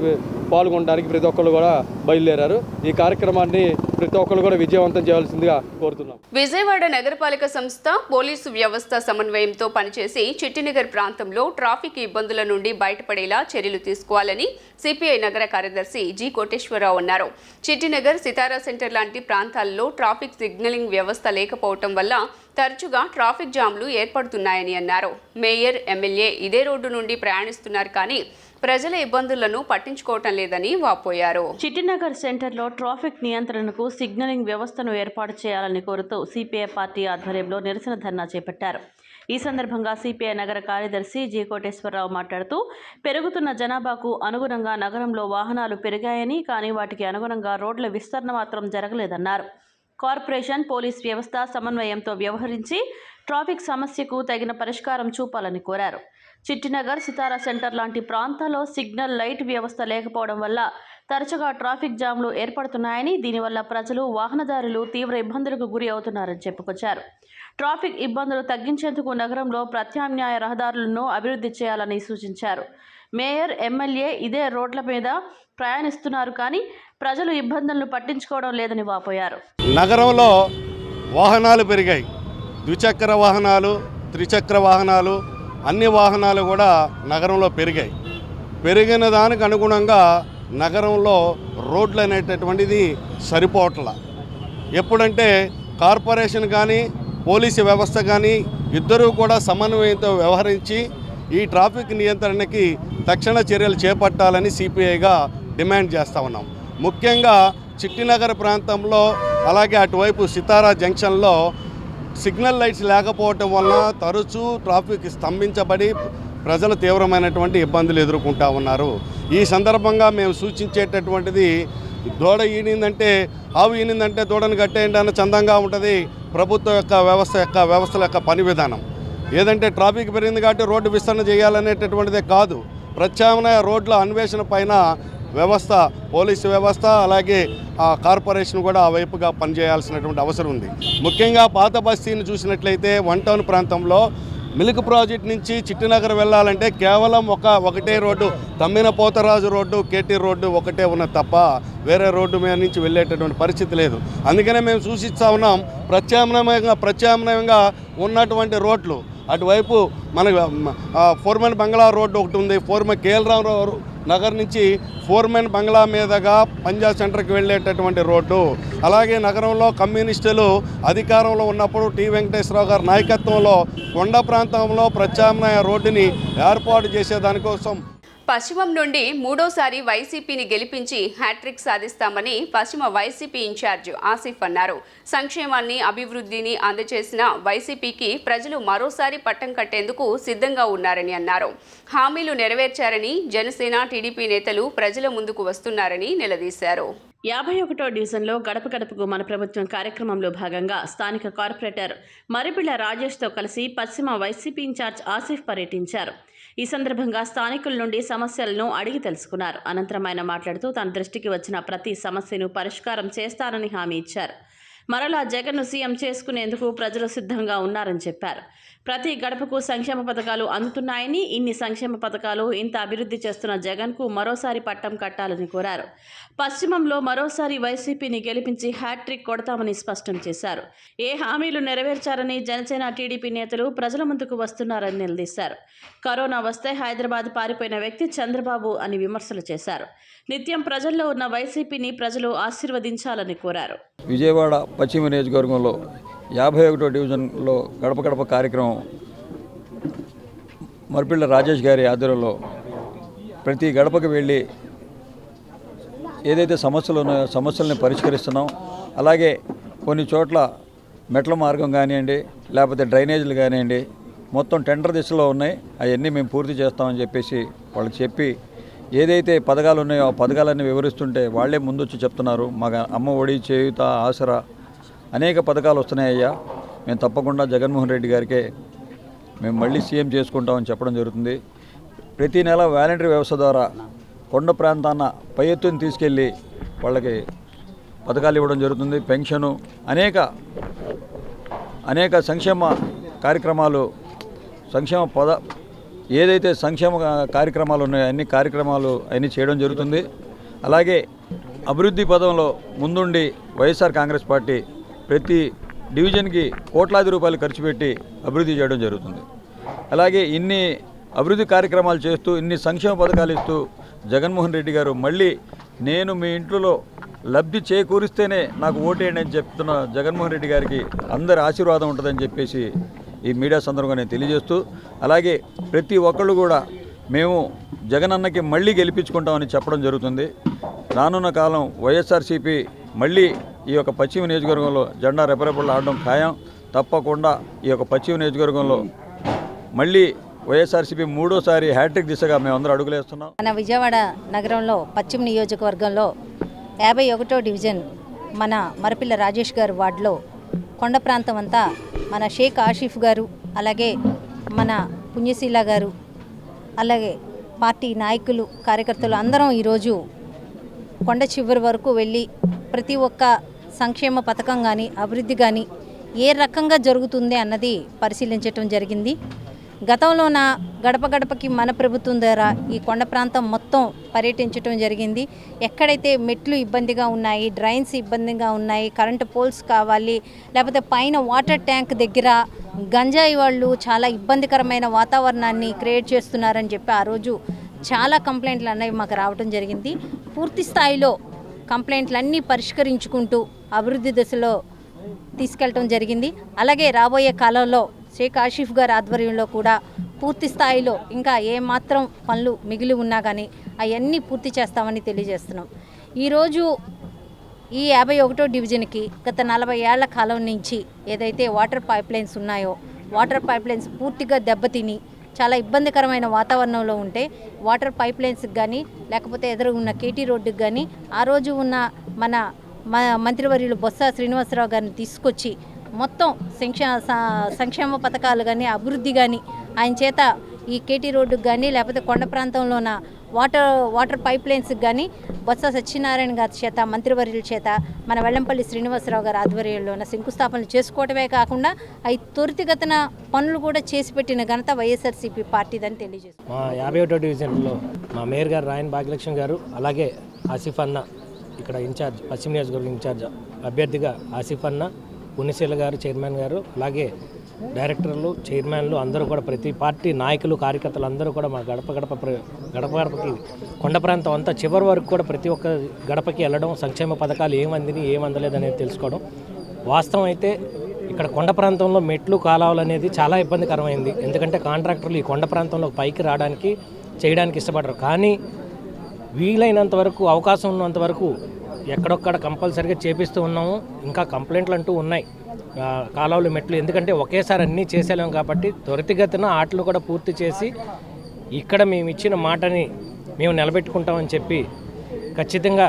Speaker 9: పాల్గొనడానికి ప్రతి ఒక్కళ్ళు కూడా బయలుదేరారు. ఈ కార్యక్రమాన్ని ప్రతి ఒక్కళ్ళు కూడా విజయవంతం చేయాల్సిందిగా కోరుతున్నాం.
Speaker 1: విజయవాడ నగరపాలక సంస్థ పోలీసు వ్యవస్థ సమన్వయంతో పనిచేసి చిట్టినగర్ ప్రాంతంలో ట్రాఫిక్ ఇబ్బందుల నుండి బయటపడేలా చర్యలు తీసుకోవాలని సిపిఐ నగర కార్యదర్శి జి కోటేశ్వరరావు అన్నారు. చిట్టినగర్ సితారా సెంటర్ లాంటి ప్రాంతాల్లో ట్రాఫిక్ సిగ్నలింగ్ వ్యవస్థ లేకపోవటం వల్ల తరచుగా ట్రాఫిక్ జామ్లు ఏర్పడుతున్నాయని అన్నారు. మేయర్, ఎమ్మెల్యే ఇదే రోడ్డు నుండి ప్రయాణిస్తున్నారు కానీ ప్రజల ఇబ్బందులను పట్టించుకోవటం లేదని వాపోయారు.
Speaker 2: చిట్టినగర్ సెంటర్లో ట్రాఫిక్ నియంత్రణకు సిగ్నలింగ్ వ్యవస్థను ఏర్పాటు చేయాలని కోరుతూ సిపిఐ పార్టీ ఆధ్వర్యంలో నిరసన ధర్నా చేపట్టారు. ఈ సందర్భంగా సిపిఐ నగర కార్యదర్శి జి కోటేశ్వరరావు మాట్లాడుతూ పెరుగుతున్న జనాభాకు అనుగుణంగా నగరంలో వాహనాలు పెరిగాయని, కానీ వాటికి అనుగుణంగా రోడ్ల విస్తరణ మాత్రం జరగలేదన్నారు. కార్పొరేషన్, పోలీస్ వ్యవస్థ సమన్వయంతో వ్యవహరించి ట్రాఫిక్ సమస్యకు తగిన పరిష్కారం చూపాలని కోరారు. చిట్టినగర్, సితారా సెంటర్ లాంటి ప్రాంతాల్లో సిగ్నల్ లైట్ వ్యవస్థ లేకపోవడం వల్ల తరచుగా ట్రాఫిక్ జామ్లు ఏర్పడుతున్నాయని, దీనివల్ల ప్రజలు, వాహనదారులు తీవ్ర ఇబ్బందులకు గురి అవుతున్నారని చెప్పుకొచ్చారు. ట్రాఫిక్ ఇబ్బందులు తగ్గించేందుకు నగరంలో ప్రత్యామ్నాయ రహదారులను అభివృద్ధి చేయాలని సూచించారు. మేయర్, ఎమ్మెల్యే ఇదే రోడ్ల మీద ప్రయాణిస్తున్నారు కానీ ప్రజలు ఇబ్బందులను పట్టించుకోవడం లేదని వాపోయారు.
Speaker 10: నగరంలో వాహనాలు పెరిగాయి. ద్విచక్ర వాహనాలు, త్రిచక్ర వాహనాలు, అన్ని వాహనాలు కూడా నగరంలో పెరిగాయి. పెరిగిన దానికి అనుగుణంగా నగరంలో రోడ్లు అనేటటువంటిది సరిపోవట్ల. ఎప్పుడంటే కార్పొరేషన్ కానీ పోలీసు వ్యవస్థ కానీ ఇద్దరూ కూడా సమన్వయంతో వ్యవహరించి ఈ ట్రాఫిక్ నియంత్రణకి తక్షణ చర్యలు చేపట్టాలని సిపిఐగా డిమాండ్ చేస్తూ ఉన్నాం. ముఖ్యంగా చిట్టినగర్ ప్రాంతంలో, అలాగే అటువైపు సితారా జంక్షన్లో సిగ్నల్ లైట్స్ లేకపోవటం వలన తరచూ ట్రాఫిక్ స్తంభించబడి ప్రజలు తీవ్రమైనటువంటి ఇబ్బందులు ఎదుర్కొంటూ ఉన్నారు. ఈ సందర్భంగా మేము సూచించేటటువంటిది, దూడ ఈనిందంటే ఆవు ఈనిందంటే దూడను కట్టేయండి అన్న చందంగా ఉంటుంది ప్రభుత్వం యొక్క వ్యవస్థల యొక్క పని విధానం. ఏదంటే ట్రాఫిక్ పెరిగింది కాబట్టి రోడ్డు విస్తరణ చేయాలనేటటువంటిదే కాదు, ప్రత్యామ్నాయ రోడ్ల అన్వేషణ పైన వ్యవస్థ, పోలీసు వ్యవస్థ అలాగే కార్పొరేషన్ కూడా ఆ వైపుగా పనిచేయాల్సినటువంటి అవసరం ఉంది. ముఖ్యంగా పాత బస్తీని చూసినట్లయితే 1 టౌన్ ప్రాంతంలో మిల్క్ ప్రాజెక్ట్ నుంచి చిట్టినగర్ వెళ్ళాలంటే కేవలం ఒకటే road, Tammina Potharaju road, KT road ఒకటే ఉన్న తప్ప వేరే రోడ్డు మీద నుంచి వెళ్ళేటటువంటి పరిస్థితి లేదు. అందుకనే మేము సూచిస్తూ ఉన్నాం, ప్రత్యామ్నాయంగా ఉన్నటువంటి రోడ్లు అటువైపు మనకు ఫోర్మెన్ బంగ్లా రోడ్డు ఒకటి ఉంది, కేఎల్ రావు నగర్ నుంచి ఫోర్మెన్ బంగ్లా మీదుగా పంజాబ్ సెంటర్కి వెళ్ళేటటువంటి రోడ్డు, అలాగే నగరంలో కమ్యూనిస్టులు అధికారంలో ఉన్నప్పుడు టి వెంకటేశ్వరరావు గారి నాయకత్వంలో కొండ ప్రాంతంలో ప్రత్యామ్నాయ రోడ్డుని ఏర్పాటు చేసేదానికోసం
Speaker 1: పశ్చిమం నుండి మూడోసారి వైసీపీని గెలిపించి హ్యాట్రిక్ సాధిస్తామని పశ్చిమ వైసీపీ ఇన్ఛార్జ్ ఆసిఫ్ అన్నారు. సంక్షేమాన్ని, అభివృద్ధిని అందజేసిన వైసీపీకి ప్రజలు మరోసారి పట్టం కట్టేందుకు సిద్ధంగా ఉన్నారని అన్నారు. హామీలు నెరవేర్చారని జనసేన, టీడీపీ నేతలు ప్రజల ముందుకు వస్తున్నారని నిలదీశారు.
Speaker 2: 51వ డివిజన్లో గడప గడపకు మన ప్రభుత్వం కార్యక్రమంలో భాగంగా స్థానిక కార్పొరేటర్ మరిపిళ్ల రాజేష్తో కలిసి పశ్చిమ వైసీపీ ఇన్ఛార్జ్ ఆసిఫ్ పర్యటించారు. ఈ సందర్భంగా స్థానికుల నుండి సమస్యలను అడిగి తెలుసుకున్నారు. అనంతరం ఆయన మాట్లాడుతూ తన దృష్టికి వచ్చిన ప్రతి సమస్యను పరిష్కారం చేస్తానని హామీ ఇచ్చారు. మరలా జగన్ను సీఎం చేసుకునేందుకు ప్రజలు సిద్ధంగా ఉన్నారని చెప్పారు. ప్రతి గడపకు సంక్షేమ పథకాలు అందుతున్నాయని, ఇన్ని సంక్షేమ పథకాలు, ఇంత అభివృద్ధి చేస్తున్న జగన్కు మరోసారి పట్టం కట్టాలని కోరారు. పశ్చిమంలో మరోసారి వైసీపీని గెలిపించి హ్యాట్రిక్ కొడతామని స్పష్టం చేశారు. ఏ హామీలు నెరవేర్చారని జనసేన, టీడీపీ నేతలు ప్రజల ముందుకు వస్తున్నారని నిలదీశారు. కరోనా వస్తే హైదరాబాద్ పారిపోయిన వ్యక్తి చంద్రబాబు అని విమర్శలు చేశారు. నిత్యం ప్రజల్లో ఉన్న వైసీపీని ప్రజలు ఆశీర్వదించాలని కోరారు.
Speaker 11: విజయవాడ పశ్చిమ నియోజకవర్గంలో 51వ డివిజన్లో గడప గడప కార్యక్రమం మరిపిళ్ల రాజేష్ గారి ఆధ్వర్యంలో ప్రతి గడపకు వెళ్ళి ఏదైతే సమస్యలు ఉన్నాయో సమస్యల్ని పరిష్కరిస్తున్నాం. అలాగే కొన్ని చోట్ల మెట్ల మార్గం కానివ్వండి, లేకపోతే డ్రైనేజీలు కానివ్వండి, మొత్తం టెండర్ దిశలో ఉన్నాయి. అవన్నీ మేము పూర్తి చేస్తామని చెప్పేసి వాళ్ళకి చెప్పి ఏదైతే పథకాలు ఉన్నాయో ఆ పథకాలన్నీ వివరిస్తుంటే వాళ్ళే ముందొచ్చి చెప్తున్నారు. మాకు అమ్మ ఒడి, చేయూత, ఆసరా అనేక పథకాలు వస్తున్నాయ్యా, మేము తప్పకుండా జగన్మోహన్ రెడ్డి గారికే మేము మళ్ళీ సీఎం చేసుకుంటామని చెప్పడం జరుగుతుంది. ప్రతి నెల వాలంటరీ వ్యవస్థ ద్వారా కొండ ప్రాంతాన్న పై ఎత్తుని తీసుకెళ్ళి వాళ్ళకి పథకాలు ఇవ్వడం జరుగుతుంది. పెన్షను అనేక సంక్షేమ కార్యక్రమాలు ఏదైతే సంక్షేమ కార్యక్రమాలు ఉన్నాయో అన్ని కార్యక్రమాలు అన్నీ చేయడం జరుగుతుంది. అలాగే అభివృద్ధి పదంలో ముందుండి వైఎస్ఆర్ కాంగ్రెస్ పార్టీ ప్రతి డివిజన్కి కోట్లాది రూపాయలు ఖర్చు పెట్టి అభివృద్ధి చేయడం జరుగుతుంది. అలాగే ఇన్ని అభివృద్ధి కార్యక్రమాలు చేస్తూ ఇన్ని సంక్షేమ పథకాలు ఇస్తూ జగన్మోహన్ రెడ్డి గారు మళ్ళీ నేను మీ ఇంట్లో లబ్ధి చేకూరిస్తేనే నాకు ఓటేయండి అని చెప్తున్న జగన్మోహన్ రెడ్డి గారికి అందరి ఆశీర్వాదం ఉంటుందని చెప్పేసి ఈ మీడియా సందర్భంగా నేను తెలియజేస్తూ, అలాగే ప్రతి ఒక్కళ్ళు కూడా మేము జగనన్నకి మళ్ళీ గెలిపించుకుంటామని చెప్పడం జరుగుతుంది. రానున్న కాలం వైఎస్ఆర్సీపీ మళ్ళీ ఈ యొక్క పశ్చిమ నియోజకవర్గంలో జెండా రెపరెపలు ఆడడం ఖాయం. తప్పకుండా ఈ యొక్క పశ్చిమ నియోజకవర్గంలో మళ్ళీ వైఎస్ఆర్సీపీ మూడోసారి హ్యాట్రిక్ దిశగా మేమందరూ అడుగులేస్తున్నాం.
Speaker 12: మన విజయవాడ నగరంలో పశ్చిమ నియోజకవర్గంలో 51వ డివిజన్ మన మరపిల్ల రాజేష్ గారు వార్డులో కొండ ప్రాంతం అంతా మన షేక్ ఆషిఫ్ గారు, అలాగే మన పుణ్యశీల గారు, అలాగే పార్టీ నాయకులు, కార్యకర్తలు అందరం ఈరోజు కొండ చివరి వరకు వెళ్ళి ప్రతి ఒక్క సంక్షేమ పథకం కానీ అభివృద్ధి కానీ ఏ రకంగా జరుగుతుంది అన్నది పరిశీలించటం జరిగింది. గతంలోన గడప గడపకి మన ప్రభుత్వం ద్వారా ఈ కొండ ప్రాంతం మొత్తం పర్యటించడం జరిగింది. ఎక్కడైతే మెట్లు ఇబ్బందిగా ఉన్నాయి, డ్రైన్స్ ఇబ్బందిగా ఉన్నాయి, కరెంటు పోల్స్ కావాలి, లేకపోతే పైన వాటర్ ట్యాంక్ దగ్గర గంజాయి వాళ్ళు చాలా ఇబ్బందికరమైన వాతావరణాన్ని క్రియేట్ చేస్తున్నారని చెప్పి ఆ రోజు చాలా కంప్లైంట్లు అనేవి మాకు రావడం జరిగింది. పూర్తి స్థాయిలో కంప్లైంట్లన్నీ పరిష్కరించుకుంటూ అభివృద్ధి దశలో తీసుకెళ్ళటం జరిగింది. అలాగే రాబోయే కాలంలో షేక్ ఆషిఫ్ గారి ఆధ్వర్యంలో కూడా పూర్తి స్థాయిలో ఇంకా ఏమాత్రం పనులు మిగిలి ఉన్నా కానీ అవన్నీ పూర్తి చేస్తామని తెలియజేస్తున్నాం. ఈరోజు ఈ 51వ డివిజన్కి గత 40 ఏళ్ల కాలం నుంచి ఏదైతే వాటర్ పైప్లైన్స్ ఉన్నాయో వాటర్ పైప్లైన్స్ పూర్తిగా దెబ్బతిని చాలా ఇబ్బందికరమైన వాతావరణంలో ఉంటే వాటర్ పైప్లైన్స్కి కానీ లేకపోతే ఎదురు ఉన్న కేటీ రోడ్డుకి కానీ ఆ రోజు ఉన్న మన మంత్రివర్యులు బొత్స శ్రీనివాసరావు గారిని తీసుకొచ్చి మొత్తం సంక్షేమ పథకాలు కానీ అభివృద్ధి కానీ ఆయన చేత ఈ కేటీ రోడ్డుకు కానీ లేకపోతే కొండ ప్రాంతంలోన వాటర్ పైప్లైన్స్కి కానీ బొత్స సత్యనారాయణ గారి చేత మంత్రివర్యుల చేత మన వెల్లంపల్లి శ్రీనివాసరావు గారి ఆధ్వర్యంలోన శంకుస్థాపనలు చేసుకోవడమే కాకుండా అవి త్వరితగతిన పనులు కూడా చేసి పెట్టిన ఘనత వైఎస్ఆర్సీపీ పార్టీదని తెలియజేస్తుంది.
Speaker 13: మా 51వ డివిజన్లో మా మేయర్ గారు రాయన్ భాగ్యలక్ష్మి గారు, అలాగే ఆసిఫ్ అన్న ఇక్కడ ఇన్ఛార్జ్, పశ్చిమ నియోజకవర్గం ఇన్ఛార్జ్ అభ్యర్థిగా ఆసిఫ్ అన్న, పుణ్యశీల గారు చైర్మన్ గారు, అలాగే డైరెక్టర్లు, చైర్మన్లు అందరూ కూడా ప్రతి పార్టీ నాయకులు, కార్యకర్తలు అందరూ కూడా మా గడపకి కొండ ప్రాంతం అంతా చివరి వరకు కూడా ప్రతి ఒక్క గడపకి వెళ్ళడం, సంక్షేమ పథకాలు ఏమందిని ఏమందలేదు అనేది తెలుసుకోవడం. వాస్తవం అయితే ఇక్కడ కొండ ప్రాంతంలో మెట్లు కాలువలు అనేది చాలా ఇబ్బందికరమైంది. ఎందుకంటే కాంట్రాక్టర్లు ఈ కొండ ప్రాంతంలో పైకి రావడానికి చేయడానికి ఇష్టపడరు. కానీ వీలైనంత వరకు అవకాశం ఉన్నంత వరకు ఎక్కడొక్కడ కంపల్సరీగా చేపిస్తూ ఉన్నాము. ఇంకా కంప్లైంట్లు అంటూ ఉన్నాయి కాలువలు, మెట్లు, ఎందుకంటే ఒకేసారి అన్నీ చేసేలేము కాబట్టి త్వరితగతిన ఆటలు కూడా పూర్తి చేసి ఇక్కడ మేము ఇచ్చిన మాటని మేము నిలబెట్టుకుంటామని చెప్పి ఖచ్చితంగా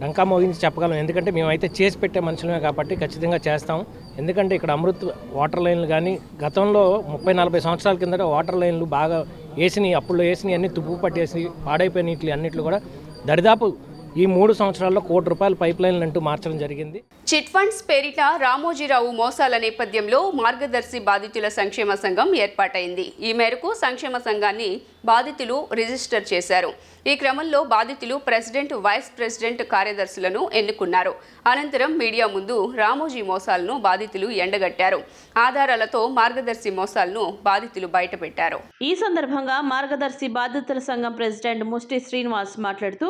Speaker 13: డంకా మోగించి చెప్పగలం. ఎందుకంటే మేమైతే చేసి పెట్టే మనుషులమే కాబట్టి ఖచ్చితంగా చేస్తాం. ఎందుకంటే ఇక్కడ అమృత్ వాటర్ లైన్లు కానీ గతంలో 30-40 సంవత్సరాల కిందట వాటర్ లైన్లు బాగా వేసినాయి, అప్పుడు వేసినవి అన్నీ తుప్పు పట్టేసి పాడైపోయిన ఇట్లు అన్నిట్లు కూడా దరిదాపు ఈ 3 సంవత్సరాల్లో ₹1 పైప్ లైన్లు అంటూ మార్చడం జరిగింది.
Speaker 1: చిట్ ఫండ్స్ పేరిట రామోజీరావు మోసాల నేపథ్యంలో మార్గదర్శి బాధితుల సంక్షేమ సంఘం ఏర్పాటైంది. ఈ మేరకు సంక్షేమ సంఘాన్ని బాధితులు రిజిస్టర్ చేశారు. ఈ క్రమంలో బాధితులు ప్రెసిడెంట్, వైస్ ప్రెసిడెంట్, కార్యదర్శులను ఎన్నుకున్నారు. అనంతరం మీడియా ముందు రామోజీ మోసాలను బాధితులు ఎండగట్టారు. ఆధారాలతో మార్గదర్శి మోసాలను బాధితులు బయటపెట్టారు.
Speaker 2: ఈ సందర్భంగా మార్గదర్శి బాధితుల సంఘం ప్రెసిడెంట్ ముష్టి శ్రీనివాస్ మాట్లాడుతూ,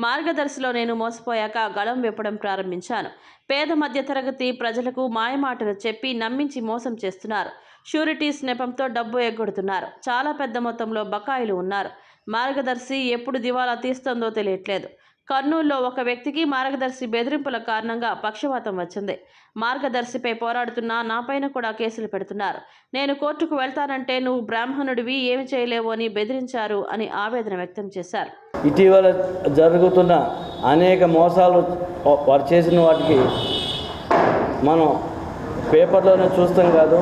Speaker 2: మార్గదర్శిలో నేను మోసపోయాక గళం విప్పడం ప్రారంభించాను. పేద మధ్యతరగతి ప్రజలకు మాయమాటలు చెప్పి నమ్మించి మోసం చేస్తున్నారు. షూరిటీస్ నెపంతో డబ్బు ఎగ్గొడుతున్నారు. చాలా పెద్ద మొత్తంలో బకాయిలు ఉన్నారు. మార్గదర్శి ఎప్పుడు దివాలా తీస్తుందో తెలియట్లేదు. కర్నూలులో ఒక వ్యక్తికి మార్గదర్శి బెదిరింపుల కారణంగా పక్షవాతం వచ్చింది. మార్గదర్శిపై పోరాడుతున్నా నాపైన కూడా కేసులు పెడుతున్నారు. నేను కోర్టుకు వెళ్తానంటే నువ్వు బ్రాహ్మణుడివి ఏమి చేయలేవు అని బెదిరించారు అని ఆవేదన వ్యక్తం చేశారు.
Speaker 14: ఇటీవల జరుగుతున్న అనేక మోసాలు వారు చేసిన వాటికి మనం పేపర్లోనే చూస్తాం కాదు.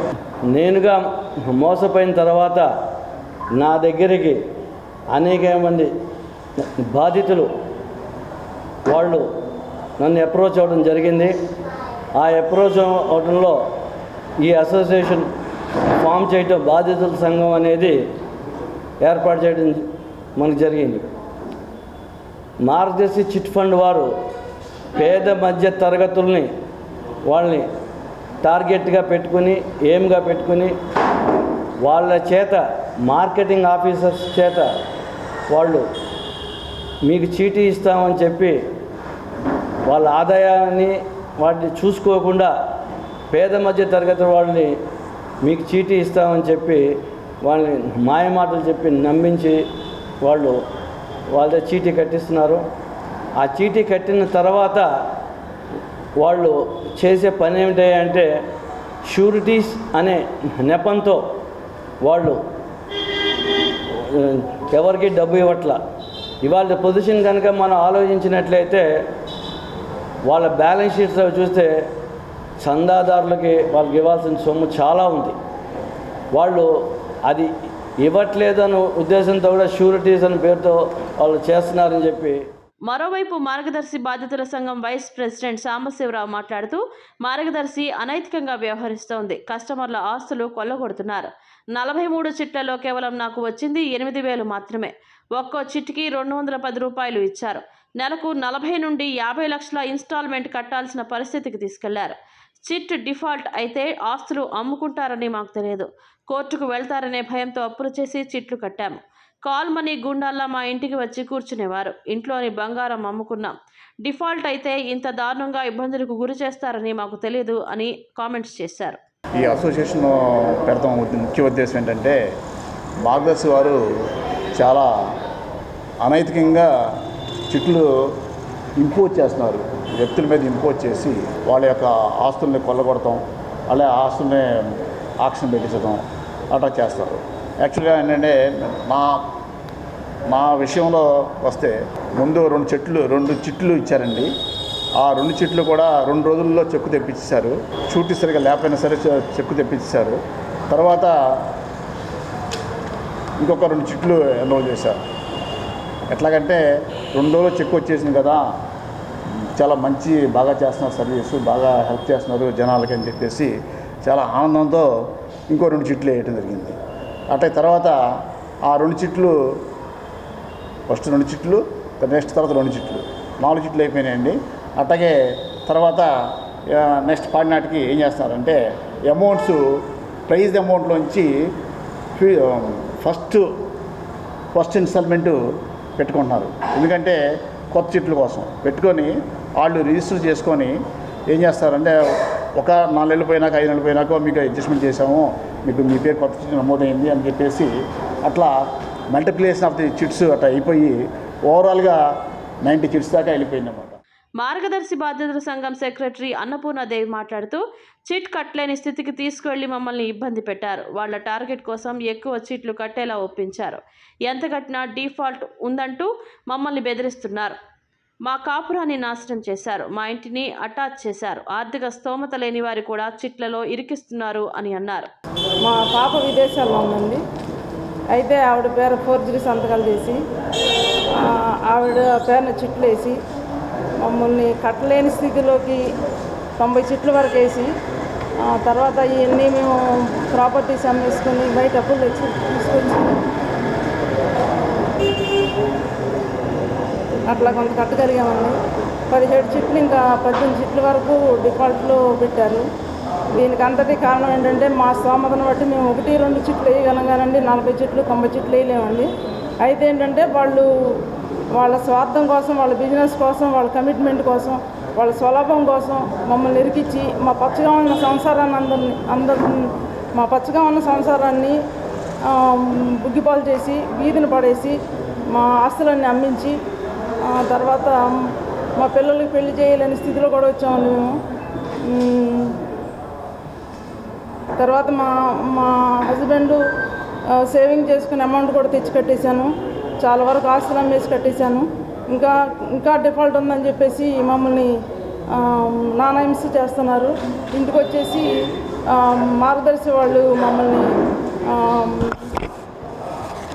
Speaker 14: నేనుగా మోసపోయిన తర్వాత నా దగ్గరికి అనేక మంది బాధితులు వాళ్ళు నన్ను అప్రోచ్ అవ్వడం జరిగింది. ఆ అప్రోచ్ అవడంలో ఈ అసోసియేషన్ ఫామ్ చేయటం, బాధితుల సంఘం అనేది ఏర్పాటు చేయడం మనకు జరిగింది. మార్గదర్శి చిట్ ఫండ్ వారు పేద మధ్య తరగతుల్ని వాళ్ళని టార్గెట్గా పెట్టుకుని, ఎయిమ్గా పెట్టుకుని వాళ్ళ చేత మార్కెటింగ్ ఆఫీసర్స్ చేత వాళ్ళు మీకు చీటీ ఇస్తామని చెప్పి వాళ్ళ ఆదాయాన్ని వాటిని చూసుకోకుండా పేద మధ్య తరగతి వాళ్ళని మీకు చీటీ ఇస్తామని చెప్పి వాళ్ళని మాయమాటలు చెప్పి నమ్మించి వాళ్ళ చీటీ కట్టిస్తున్నారు. ఆ చీటీ కట్టిన తర్వాత వాళ్ళు చేసే పని ఏమిటి అంటే షూరిటీస్ అనే నెపంతో వాళ్ళు ఎవరికి డబ్బు ఇవ్వట్లా. ఇవాళ పొజిషన్ కనుక మనం ఆలోచించినట్లయితే వాళ్ళ బ్యాలెన్స్ షీట్స్ చూస్తే చందాదారులకి వాళ్ళకి ఇవ్వాల్సిన సొమ్ము చాలా ఉంది. వాళ్ళు అది ఇవ్వట్లేదన్న ఉద్దేశంతో కూడా షూరిటీస్ అనే పేరుతో వాళ్ళు చేస్తున్నారని చెప్పి.
Speaker 2: మరోవైపు మార్గదర్శి బాధితుల సంఘం వైస్ ప్రెసిడెంట్ సాంబశివరావు మాట్లాడుతూ మార్గదర్శి అనైతికంగా వ్యవహరిస్తోంది. కస్టమర్ల ఆస్తులు కొల్లగొడుతున్నారు. 43 చిట్లలో కేవలం నాకు వచ్చింది 8,000 మాత్రమే. ఒక్కో చిట్కి 210 రూపాయలు ఇచ్చారు. నెలకు 40 నుండి 50 లక్షల ఇన్స్టాల్మెంట్ కట్టాల్సిన పరిస్థితికి తీసుకెళ్లారు. చిట్ డిఫాల్ట్ అయితే ఆస్తులు అమ్ముకుంటారని మాకు తెలియదు. కోర్టుకు వెళ్తారనే భయంతో అప్పులు చేసి చిట్లు కట్టాము. కాల్ మనీ గుండాల్లా మా ఇంటికి వచ్చి కూర్చునేవారు. ఇంట్లోని బంగారం అమ్ముకున్నాం. డిఫాల్ట్ అయితే ఇంత దారుణంగా ఇబ్బందులకు గురి చేస్తారని మాకు తెలియదు అని కామెంట్స్ చేశారు.
Speaker 15: ఈ అసోసియేషన్ పెడతాం ముఖ్య ఉద్దేశం ఏంటంటే మార్గదర్శి వారు చాలా అనైతికంగా చిట్లు ఇంపోజ్ చేస్తున్నారు. వ్యక్తుల మీద ఇంపోజ్ చేసి వాళ్ళ యొక్క ఆస్తుల్ని కొల్లగొడతాం, అలా ఆస్తుల్ని ఆక్షన్ పెట్టించడం అట్లా చేస్తారు. యాక్చువల్గా ఏంటంటే మా విషయంలో వస్తే ముందు 2 చిట్లు ఇచ్చారండి. ఆ 2 చిట్లు కూడా 2 రోజుల్లో చెక్కు తెప్పించారు. షూటీ సరిగా లేకపోయినా సరే చెక్కు తెప్పించారు. తర్వాత ఇంకొక 2 చిట్లు ఎన్రోల్ చేశారు. ఎట్లాగంటే 2 రోజుల్లో చెక్కు వచ్చేసింది కదా, చాలా బాగా చేస్తున్నారు సర్వీసు, బాగా హెల్ప్ చేస్తున్నారు జనాలకి అని చెప్పేసి చాలా ఆనందంతో ఇంకో 2 చిట్లు వేయటం జరిగింది. అట్లా తర్వాత ఆ 2 చిట్లు ఫస్ట్ 2 చిట్లు, నెక్స్ట్ తర్వాత 2 చిట్లు, 4 చిట్లు అయిపోయినాయండి. అట్లాగే తర్వాత నెక్స్ట్ పాడినాటికి ఏం చేస్తున్నారంటే అమౌంట్స్ ప్రైజ్ అమౌంట్లోంచి ఫస్ట్ ఇన్స్టాల్మెంటు పెట్టుకుంటున్నారు. ఎందుకంటే కొత్త చిట్ల కోసం పెట్టుకొని వాళ్ళు రిజిస్టర్ చేసుకొని ఏం చేస్తారంటే ఒక 4 నెలలు పోయినాక 5 నెలలు పోయినాక మీకు అడ్జస్ట్మెంట్ చేసాము, మీకు మీ పేరు కొత్త చిట్ నమోదైంది అని చెప్పేసి అట్లా మల్టిప్లికేషన్ ఆఫ్ ది చిట్స్ అట్లా అయిపోయి ఓవరాల్గా 90 చిట్స్ దాకా వెళ్ళిపోయింది అన్నమాట.
Speaker 2: మార్గదర్శి బాధితుల సంఘం సెక్రటరీ అన్నపూర్ణదేవి మాట్లాడుతూ చిట్ కట్టలేని స్థితికి తీసుకువెళ్లి మమ్మల్ని ఇబ్బంది పెట్టారు. వాళ్ళ టార్గెట్ కోసం ఎక్కువ చిట్లు కట్టేలా ఒప్పించారు. ఎంత కట్టినా డిఫాల్ట్ ఉందంటూ మమ్మల్ని బెదిరిస్తున్నారు. మా కాపురాన్ని నాశనం చేశారు. మా ఇంటిని అటాచ్ చేశారు. ఆర్థిక స్తోమత లేని వారు కూడా చిట్లలో ఇరికిస్తున్నారు అని అన్నారు.
Speaker 16: మా పాప విదేశాల్లో ఉందండి. అయితే ఆవిడ పేరు ఫోర్జరీ సంతకాలు చేసి ఆవిడ పేరున చిట్లు వేసి మమ్మల్ని కట్టలేని స్థితిలోకి 90 చిట్ల వరకు వేసి తర్వాత ఇవన్నీ మేము ప్రాపర్టీస్ అమ్మేసుకొని బయట అప్పులు తెచ్చి తీసుకొచ్చి అట్లా కొంత కట్టగలిగామండి. 17 చిట్లు ఇంకా 18 చిట్ల వరకు డిఫాల్ట్లో పెట్టారు. దీనికి అంతటి కారణం ఏంటంటే మా స్తోమతను బట్టి మేము 1-2 చిట్లు వేయగలం కానండి 40 చిట్లు 90 చిట్లు వేయలేమండి. అయితే ఏంటంటే వాళ్ళు వాళ్ళ స్వార్థం కోసం, వాళ్ళ బిజినెస్ కోసం, వాళ్ళ కమిట్మెంట్ కోసం, వాళ్ళ స్వలాభం కోసం మమ్మల్ని ఇరికిచ్చి మా పచ్చగా ఉన్న సంసారాన్ని బుగ్గిపాలు చేసి వీధిని పడేసి మా ఆస్తులన్నీ అమ్మించి తర్వాత మా పిల్లలకి పెళ్లి చేయలేని స్థితిలో కూడా వచ్చాము మేము. తర్వాత మా హస్బెండ్ సేవింగ్ చేసుకునే అమౌంట్ కూడా తెచ్చి కట్టేశాను. చాలా వరకు ఆస్తులు అమ్మేసి కట్టేశాను. ఇంకా డిఫాల్ట్ ఉందని చెప్పేసి మమ్మల్ని నానాహింస చేస్తున్నారు. ఇంటికి వచ్చేసి మార్గదర్శి వాళ్ళు మమ్మల్ని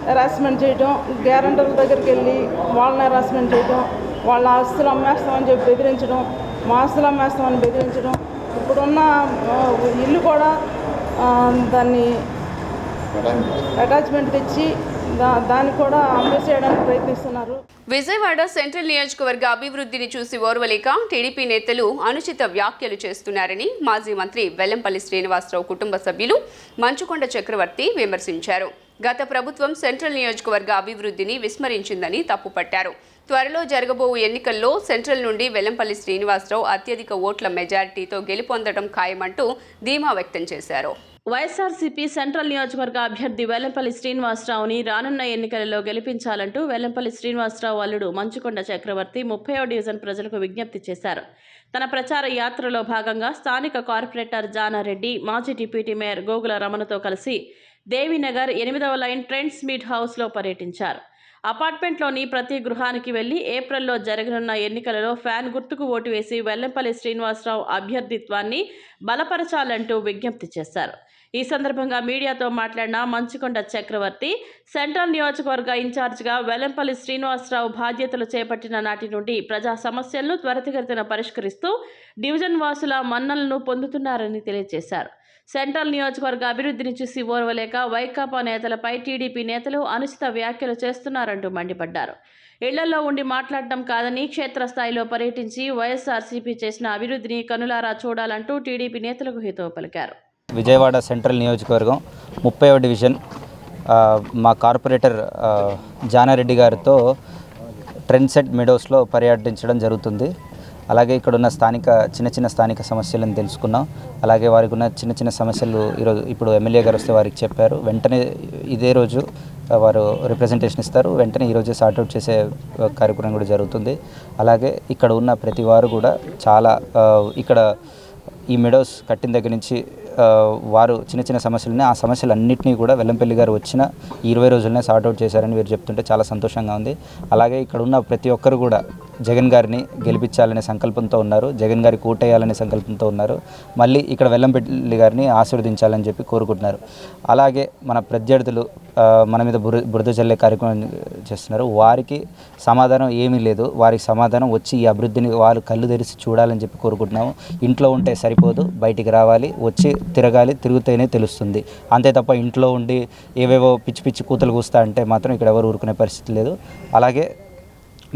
Speaker 16: హెరాస్మెంట్ చేయటం, గ్యారెంటర్ల దగ్గరికి వెళ్ళి వాళ్ళని హెరాస్మెంట్ చేయటం, వాళ్ళ ఆస్తులు అమ్మేస్తామని చెప్పి బెదిరించడం, మా ఆస్తులు అమ్మేస్తామని బెదిరించడం. ఇప్పుడున్న ఇల్లు కూడా దాన్ని అటాచ్మెంట్ తెచ్చి దాన్ని కూడా అమ్మేసేయడానికి ప్రయత్నిస్తున్నారు.
Speaker 1: విజయవాడ సెంట్రల్ నియోజకవర్గ అభివృద్ధిని చూసి ఓర్వలేక టీడీపీ నేతలు అనుచిత వ్యాఖ్యలు చేస్తున్నారని మాజీ మంత్రి వెల్లంపల్లి శ్రీనివాసరావు కుటుంబ సభ్యులు మంచుకొండ చక్రవర్తి విమర్శించారు. గత ప్రభుత్వం సెంట్రల్ నియోజకవర్గ అభివృద్ధిని విస్మరించిందని తప్పుపట్టారు. త్వరలో జరగబోవు ఎన్నికల్లో సెంట్రల్ నుండి వెల్లంపల్లి శ్రీనివాసరావు అత్యధిక ఓట్ల మెజారిటీతో గెలుపొందడం ఖాయమంటూ ధీమా వ్యక్తం చేశారు.
Speaker 2: వైఎస్ఆర్సీపీ సెంట్రల్ నియోజకవర్గ అభ్యర్థి వెల్లంపల్లి శ్రీనివాసరావుని రానున్న ఎన్నికలలో గెలిపించాలంటూ వెల్లంపల్లి శ్రీనివాసరావు అల్లుడు మంచుకొండ చక్రవర్తి 30వ డివిజన్ ప్రజలకు విజ్ఞప్తి చేశారు. తన ప్రచార యాత్రలో భాగంగా స్థానిక కార్పొరేటర్ జానారెడ్డి, మాజీ డిప్యూటీ మేయర్ గోగుల రమణతో కలిసి దేవీనగర్ 8వ లైన్ ట్రెండ్స్ మీట్ హౌస్లో పర్యటించారు. అపార్ట్మెంట్లోని ప్రతి గృహానికి వెళ్లి ఏప్రిల్లో జరగనున్న ఎన్నికలలో ఫ్యాన్ గుర్తుకు ఓటు వేసి వెల్లంపల్లి శ్రీనివాసరావు అభ్యర్థిత్వాన్ని బలపరచాలంటూ విజ్ఞప్తి చేశారు. ఈ సందర్భంగా మీడియాతో మాట్లాడిన మంచుకొండ చక్రవర్తి, సెంట్రల్ నియోజకవర్గ ఇన్ఛార్జిగా వెల్లంపల్లి శ్రీనివాసరావు బాధ్యతలు చేపట్టిన నాటి నుండి ప్రజా సమస్యలను త్వరితగతిన పరిష్కరిస్తూ డివిజన్ వాసుల మన్నలను పొందుతున్నారని తెలియజేశారు. సెంట్రల్ నియోజకవర్గ అభివృద్ధిని చూసి ఓర్వలేక వైకాపా నేతలపై టీడీపీ నేతలు అనుచిత వ్యాఖ్యలు చేస్తున్నారంటూ మండిపడ్డారు. ఇళ్లలో ఉండి మాట్లాడటం కాదని క్షేత్రస్థాయిలో పర్యటించి వైఎస్ఆర్సీపీ చేసిన అభివృద్ధిని కనులారా చూడాలంటూ టీడీపీ నేతలకు హితవు పలికారు.
Speaker 17: విజయవాడ సెంట్రల్ నియోజకవర్గం 30వ డివిజన్ మా కార్పొరేటర్ జానారెడ్డి గారితో ట్రెండ్ సెట్ మెడోస్లో పర్యటించడం జరుగుతుంది. అలాగే ఇక్కడ ఉన్న చిన్న స్థానిక సమస్యలను తెలుసుకున్నాం. అలాగే వారికి ఉన్న చిన్న సమస్యలు ఇప్పుడు ఎమ్మెల్యే గారు వస్తే వారికి చెప్పారు. వెంటనే ఇదే రోజు వారు రిప్రజెంటేషన్ ఇస్తారు. వెంటనే ఈరోజే సార్ట్అవుట్ చేసే కార్యక్రమం కూడా జరుగుతుంది. అలాగే ఇక్కడ ఉన్న ప్రతి వారు కూడా చాలా ఇక్కడ ఈ మెడోస్ కట్టిన దగ్గర నుంచి వారు చిన్న సమస్యలున్నాయి. ఆ సమస్యలన్నింటినీ కూడా వెల్లంపల్లి గారు వచ్చిన 20 రోజులనే సార్ట్అవుట్ చేశారని వీరు చెప్తుంటే చాలా సంతోషంగా ఉంది. అలాగే ఇక్కడ ఉన్న ప్రతి ఒక్కరు కూడా జగన్ గారిని గెలిపించాలనే సంకల్పంతో ఉన్నారు. జగన్ గారికి ఓటేయాలనే సంకల్పంతో ఉన్నారు. మళ్ళీ ఇక్కడ వెల్లంపల్లి గారిని ఆశీర్వదించాలని చెప్పి కోరుకుంటున్నారు. అలాగే మన ప్రత్యర్థులు మన మీద బురద జల్లే కార్యక్రమం చేస్తున్నారు. వారికి సమాధానం ఏమీ లేదు. వారికి సమాధానం వచ్చి ఈ అభివృద్ధిని వాళ్ళు కళ్ళు తెరిచి చూడాలని చెప్పి కోరుకుంటున్నాము. ఇంట్లో ఉంటే సరిపోదు, బయటికి రావాలి, వచ్చి తిరగాలి, తిరుగుతేనే తెలుస్తుంది. అంతే తప్ప ఇంట్లో ఉండి ఏవేవో పిచ్చి కూతలు కూస్తా అంటే మాత్రం ఇక్కడ ఎవరు ఊరుకునే పరిస్థితి లేదు. అలాగే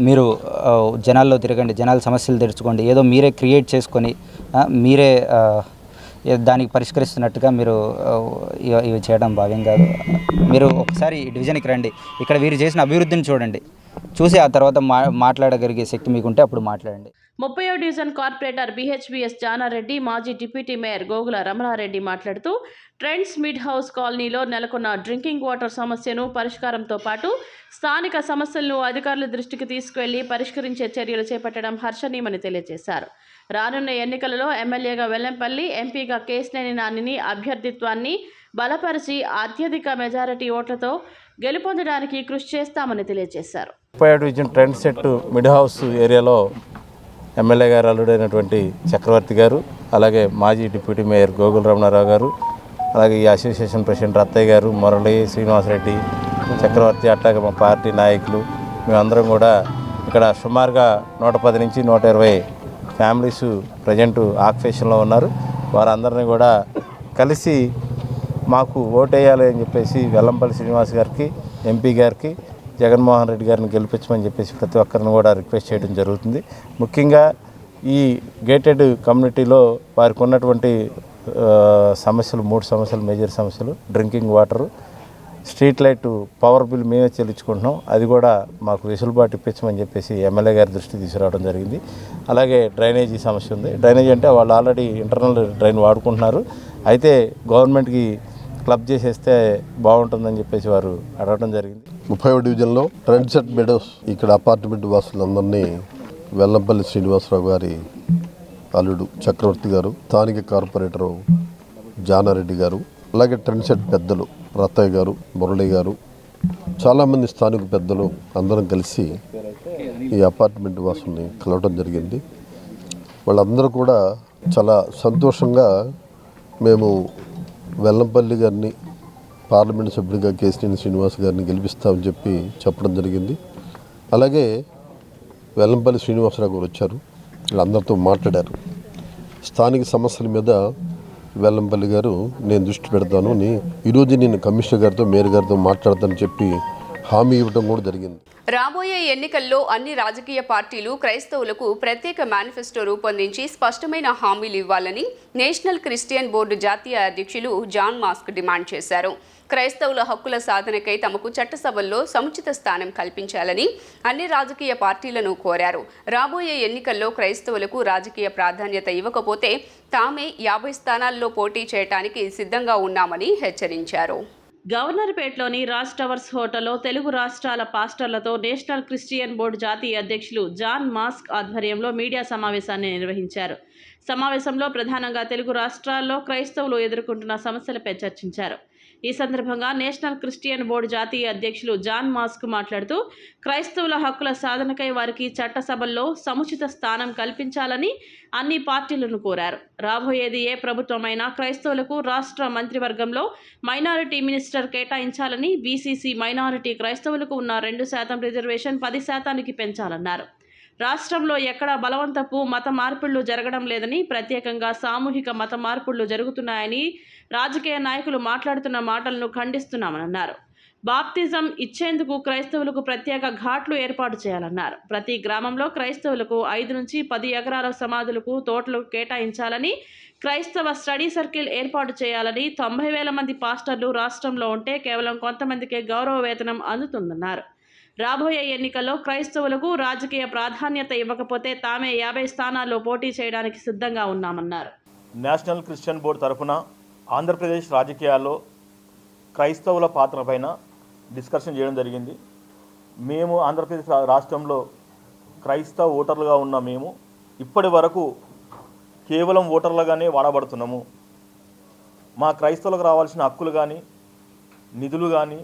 Speaker 17: మీరు జనాల్లో తిరగండి, జనాల సమస్యలు తెరుచుకోండి. ఏదో మీరే క్రియేట్ చేసుకొని మీరే దానికి పరిష్కరిస్తున్నట్టుగా మీరు ఇవి చేయడం భావ్యం కాదు. మీరు ఒకసారి డివిజన్కి రండి, ఇక్కడ వీరు చేసిన అభివృద్ధిని చూడండి, చూసి ఆ తర్వాత మాట్లాడగలిగే శక్తి మీకుంటే అప్పుడు మాట్లాడండి.
Speaker 2: 30వ డివిజన్ కార్పొరేటర్ బిహెచ్బిఎస్ జానారెడ్డి, మాజీ డిప్యూటీ మేయర్ గోగుల రమణారెడ్డి మాట్లాడుతూ ట్రెండ్స్ మిడ్ హౌస్ కాలనీలో నెలకొన్న డ్రింకింగ్ వాటర్ సమస్యను పరిష్కారంతో పాటు స్థానిక సమస్యలను అధికారుల దృష్టికి తీసుకువెళ్లి పరిష్కరించే చర్యలు చేపట్టడం హర్షణీయమని తెలియజేశారు. రానున్న ఎన్నికలలో ఎమ్మెల్యేగా వెల్లంపల్లి, ఎంపీగా కేశినేని నానిని అభ్యర్థిత్వాన్ని బలపరిచి అత్యధిక మెజారిటీ ఓట్లతో గెలుపొందడానికి కృషి చేస్తామని తెలియజేశారు.
Speaker 18: 30వ division trend set mid house ఏరియాలో ఎమ్మెల్యే గారు అల్లుడైనటువంటి చక్రవర్తి గారు, అలాగే మాజీ డిప్యూటీ మేయర్ గోగుల రమణారావు గారు, అలాగే ఈ అసోసియేషన్ ప్రెసిడెంట్ రత్తయ్య గారు, మురళి, శ్రీనివాసరెడ్డి, చక్రవర్తి, అట్లాగే మా పార్టీ నాయకులు మేమందరం కూడా ఇక్కడ సుమారుగా 110 నుంచి 120 ఫ్యామిలీస్ ప్రజెంట్ ఆక్యుపేషన్లో ఉన్నారు. వారందరినీ కూడా కలిసి మాకు ఓటేయాలి అని చెప్పేసి వెల్లంపల్లి శ్రీనివాస్ గారికి, ఎంపీ గారికి, జగన్మోహన్ రెడ్డి గారిని గెలిపించమని చెప్పేసి ప్రతి ఒక్కరిని కూడా రిక్వెస్ట్ చేయడం జరుగుతుంది. ముఖ్యంగా ఈ గేటెడ్ కమ్యూనిటీలో వారికి ఉన్నటువంటి సమస్యలు 3 సమస్యలు, మేజర్ సమస్యలు: drinking water, street light, power bill మేమే చెల్లించుకుంటున్నాం, అది కూడా మాకు వెసులుబాటు ఇప్పించమని చెప్పేసి ఎమ్మెల్యే గారి దృష్టికి తీసుకురావడం జరిగింది. అలాగే డ్రైనేజీ సమస్య ఉంది. డ్రైనేజీ అంటే వాళ్ళు ఆల్రెడీ ఇంటర్నల్ డ్రైన్ వాడుకుంటున్నారు. అయితే గవర్నమెంట్కి క్లబ్ చేసేస్తే బాగుంటుందని చెప్పేసి వారు అడగడం జరిగింది.
Speaker 19: 30వ డివిజన్లో ట్రెండ్ సెట్ మెడోస్ ఇక్కడ అపార్ట్మెంట్ వాసులందరినీ వెల్లంపల్లి శ్రీనివాసరావు గారి అల్లుడు చక్రవర్తి గారు, స్థానిక కార్పొరేటరు జానారెడ్డి గారు, అలాగే ట్రెండ్ సెట్ పెద్దలు రత్తయ్య గారు, మురళి గారు, చాలామంది స్థానిక పెద్దలు అందరం కలిసి ఈ అపార్ట్మెంట్ వాసుల్ని కలవడం జరిగింది. వాళ్ళందరూ కూడా చాలా సంతోషంగా మేము వెల్లంపల్లి గారిని పార్లమెంట్ సభ్యుడిగా కేశినేని శ్రీనివాస్ గారిని గెలిపిస్తామని చెప్పి చెప్పడం జరిగింది. అలాగే వెల్లంపల్లి శ్రీనివాసరావు గారు వచ్చారు, వీళ్ళందరితో మాట్లాడారు. స్థానిక సమస్యల మీద వెల్లంపల్లి గారు నేను దృష్టి పెడతాను అని ఈరోజు నేను కమిషనర్ గారితో మేయర్ గారితో మాట్లాడతానని చెప్పి హామీ ఇవ్వడం కూడా జరిగింది.
Speaker 1: రాబోయే ఎన్నికల్లో అన్ని రాజకీయ పార్టీలు క్రైస్తవులకు ప్రత్యేక మేనిఫెస్టో రూపొందించి స్పష్టమైన హామీలు ఇవ్వాలని నేషనల్ క్రిస్టియన్ బోర్డు జాతీయ అధ్యక్షులు జాన్ మాస్క్ డిమాండ్ చేశారు. క్రైస్తవుల హక్కుల సాధనకై తమకు చట్టసభల్లో సముచిత స్థానం కల్పించాలని అన్ని రాజకీయ పార్టీలను కోరారు. రాబోయే ఎన్నికల్లో క్రైస్తవులకు రాజకీయ ప్రాధాన్యత ఇవ్వకపోతే తామే 50 స్థానాల్లో పోటీ చేయడానికి సిద్ధంగా ఉన్నామని హెచ్చరించారు.
Speaker 2: గవర్నర్పేటలోని రాజ్ టవర్స్ హోటల్లో తెలుగు రాష్ట్రాల పాస్టర్లతో నేషనల్ క్రిస్టియన్ బోర్డు జాతీయ అధ్యక్షులు జాన్ మాస్క్ ఆధ్వర్యంలో మీడియా సమావేశాన్ని నిర్వహించారు. సమావేశంలో ప్రధానంగా తెలుగు రాష్ట్రాల్లో క్రైస్తవులు ఎదుర్కొంటున్న సమస్యలపై చర్చించారు. ఈ సందర్భంగా నేషనల్ క్రిస్టియన్ బోర్డు జాతీయ అధ్యక్షులు జాన్ మాస్క్ మాట్లాడుతూ క్రైస్తవుల హక్కుల సాధనకై వారికి చట్టసభల్లో సముచిత స్థానం కల్పించాలని అన్ని పార్టీలను కోరారు. రాబోయేది ఏ ప్రభుత్వమైనా క్రైస్తవులకు రాష్ట్ర మంత్రివర్గంలో మైనారిటీ మినిస్టర్ కేటాయించాలని, బీసీసీ మైనారిటీ క్రైస్తవులకు ఉన్న 2% రిజర్వేషన్ 10%కి పెంచాలన్నారు. రాష్ట్రంలో ఎక్కడా బలవంతపు మత మార్పుళ్లు జరగడం లేదని, ప్రత్యేకంగా సామూహిక మత మార్పుళ్లు జరుగుతున్నాయని రాజకీయ నాయకులు మాట్లాడుతున్న మాటలను ఖండిస్తున్నామన్నారు. బాప్తిజం ఇచ్చేందుకు క్రైస్తవులకు ప్రత్యేక ఘాట్లు ఏర్పాటు చేయాలన్నారు. ప్రతి గ్రామంలో క్రైస్తవులకు 5 నుంచి 10 ఎకరాల సమాధులకు తోటలు కేటాయించాలని, క్రైస్తవ స్టడీ సర్కిల్ ఏర్పాటు చేయాలని, 90,000 మంది పాస్టర్లు రాష్ట్రంలో ఉంటే కేవలం కొంతమందికే గౌరవ వేతనం అందుతుందన్నారు. రాబోయే ఎన్నికల్లో క్రైస్తవులకు రాజకీయ ప్రాధాన్యత ఇవ్వకపోతే తామే 50 స్థానాల్లో పోటీ చేయడానికి సిద్ధంగా ఉన్నామన్నారు.
Speaker 20: నేషనల్ క్రిస్టియన్ బోర్డు తరఫున ఆంధ్రప్రదేశ్ రాజకీయాల్లో క్రైస్తవుల పాత్ర పైన డిస్కషన్ చేయడం జరిగింది. మేము ఆంధ్రప్రదేశ్ రాష్ట్రంలో క్రైస్తవ ఓటర్లుగా ఉన్న మేము ఇప్పటి వరకు కేవలం ఓటర్లుగానే వాడబడుతున్నాము. మా క్రైస్తవులకు రావాల్సిన హక్కులు కానీ నిధులు కానీ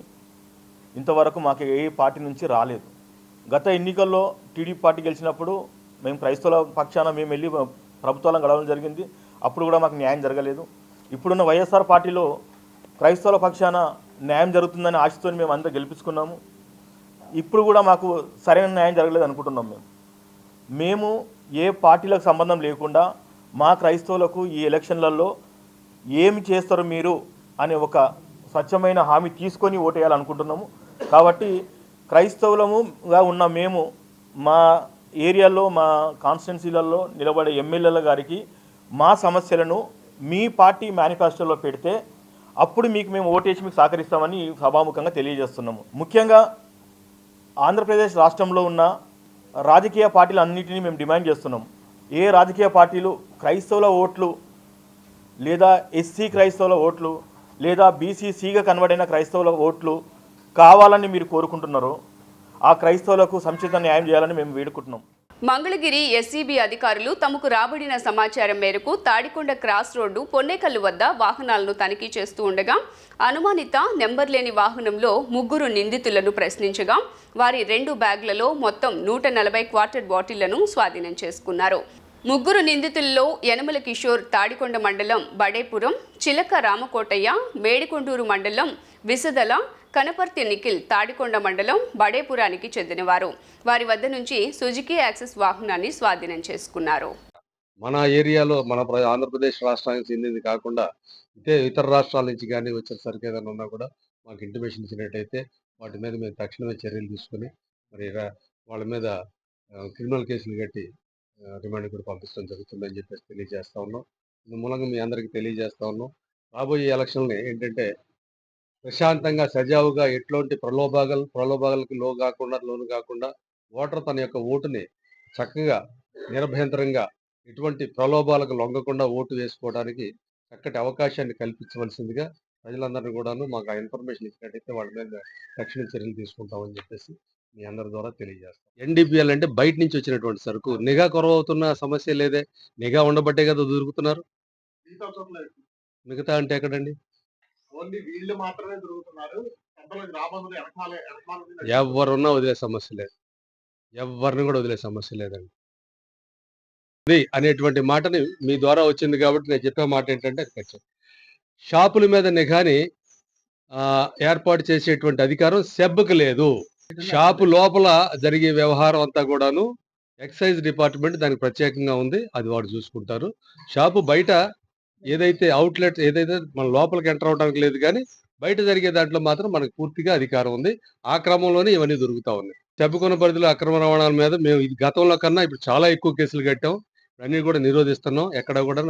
Speaker 20: ఇంతవరకు మాకు ఏ పార్టీ నుంచి రాలేదు. గత ఎన్నికల్లో టీడీపీ పార్టీ గెలిచినప్పుడు మేము క్రైస్తవుల పక్షాన మేము వెళ్ళి ప్రభుత్వాలను గడవడం జరిగింది. అప్పుడు కూడా మాకు న్యాయం జరగలేదు. ఇప్పుడున్న వైఎస్ఆర్ పార్టీలో క్రైస్తవుల పక్షాన న్యాయం జరుగుతుందని ఆశతో మేము అందరూ గెలిపించుకున్నాము. ఇప్పుడు కూడా మాకు సరైన న్యాయం జరగలేదు అనుకుంటున్నాం. మేము ఏ పార్టీలకు సంబంధం లేకుండా మా క్రైస్తవులకు ఈ ఎలక్షన్లలో ఏమి చేస్తారు మీరు అనే ఒక స్వచ్ఛమైన హామీ తీసుకొని ఓటేయాలనుకుంటున్నాము. కాబట్టి క్రైస్తవులముగా ఉన్న మేము మా ఏరియాలో మా కాన్స్టిట్యున్సీలలో నిలబడే ఎమ్మెల్యేల గారికి మా సమస్యలను మీ పార్టీ మేనిఫెస్టోలో పెడితే అప్పుడు మీకు మేము ఓటేసి మీకు సహకరిస్తామని సభాముఖంగా తెలియజేస్తున్నాము. ముఖ్యంగా ఆంధ్రప్రదేశ్ రాష్ట్రంలో ఉన్న రాజకీయ పార్టీలు అన్నింటినీ మేము డిమాండ్ చేస్తున్నాం. ఏ రాజకీయ పార్టీలు క్రైస్తవుల ఓట్లు లేదా ఎస్సీ క్రైస్తవుల ఓట్లు లేదా బీసీసీగా కన్వర్ట్ అయిన క్రైస్తవుల ఓట్లు కావాలని మీరు కోరుకుంటున్నారో ఆ క్రైస్తవులకు సముచిత న్యాయం చేయాలని మేము వేడుకుంటున్నాం.
Speaker 1: మంగళగిరి ఎస్సీబీ అధికారులు తమకు రాబడిన సమాచారం మేరకు తాడికొండ క్రాస్ రోడ్డు పొన్నేకల్లు వద్ద వాహనాలను తనిఖీ చేస్తూ ఉండగా అనుమానిత నెంబర్ లేని వాహనంలో 3 నిందితులను ప్రశ్నించగా వారి 2 బ్యాగులలో మొత్తం 140 క్వార్టర్ బాటిళ్లను స్వాధీనం చేసుకున్నారు. 3 నిందితుల్లో యనమల కిషోర్ తాడికొండ మండలం బడేపురం, చిలక రామకోటయ్య మేడికొండూరు మండలం విసదల, కనపర్తి నిఖిల్ తాడికొండ మండలం బడేపురానికి చెందినవారు. వారి వద్ద నుంచి సుజుకి యాక్సెస్ వాహనాన్ని స్వాధీనం చేసుకున్నారు.
Speaker 9: మన ఏరియాలో మన ఆంధ్రప్రదేశ్ రాష్ట్రానికి చెందింది కాకుండా ఇతర రాష్ట్రాల నుంచి కానీ వచ్చేసరికి ఏదైనా ఉన్నా కూడా మాకు ఇంటిమేషన్ ఇచ్చినట్టయితే వాటి మీద మేము తక్షణమే చర్యలు తీసుకొని మరి వాళ్ళ మీద క్రిమినల్ కేసులు కట్టి రిమాండ్ కూడా పంపించడం జరుగుతుందని చెప్పేసి తెలియజేస్తా ఉన్నాం. ఇందు మూలంగా మీ అందరికీ తెలియజేస్తా ఉన్నాం. రాబోయే ఎలక్షన్లు ఏంటంటే ప్రశాంతంగా సజావుగా ఎట్లాంటి ప్రలోభాలకు లోను కాకుండా ఓటర్ తన యొక్క ఓటుని చక్కగా నిరభ్యంతరంగా ఎటువంటి ప్రలోభాలకు లొంగకుండా ఓటు వేసుకోవడానికి చక్కటి అవకాశాన్ని కల్పించవలసిందిగా ప్రజలందరినీ కూడాను మాకు ఆ ఇన్ఫర్మేషన్ ఇచ్చినట్టయితే వాళ్ళ మీద తక్షణ చర్యలు తీసుకుంటామని చెప్పేసి మీ అందరి ద్వారా తెలియజేస్తాం. ఎన్డీపీఎల్ అంటే బయట నుంచి వచ్చినటువంటి సరుకు, నిఘా కొరవ అవుతున్న సమస్య లేదే, నిఘా ఉండబట్టే కదా దొరుకుతున్నారు. మిగతా అంటే ఎక్కడండి? ఎవరున్నా వదిలే సమస్య లేదు, ఎవరిని కూడా వదిలే సమస్య లేదండి. ఇది అనేటువంటి మాటని మీ ద్వారా వచ్చింది కాబట్టి నేను చెప్పే మాట ఏంటంటే షాపుల మీద నిఘాని ఏర్పాటు చేసేటువంటి అధికారం సెబ్కి లేదు. షాపు లోపల జరిగే వ్యవహారం అంతా కూడాను ఎక్సైజ్ డిపార్ట్మెంట్ దానికి ప్రత్యేకంగా ఉంది, అది వాడు చూసుకుంటారు. షాపు బయట ఏదైతే అవుట్లెట్ ఏదైతే మన లోపలికి ఎంటర్ అవడానికి లేదు, కానీ బయట జరిగే దాంట్లో మాత్రం మనకు పూర్తిగా అధికారం ఉంది. ఆ క్రమంలోనే ఇవన్నీ దొరుకుతా ఉన్నాయి. చెప్పుకున్న పరిధిలో అక్రమ రవాణాల మీద మేము ఇది గతంలో కన్నా ఇప్పుడు చాలా ఎక్కువ కేసులు కట్టాం, అన్నీ కూడా నిరోధిస్తున్నాం. ఎక్కడ కూడా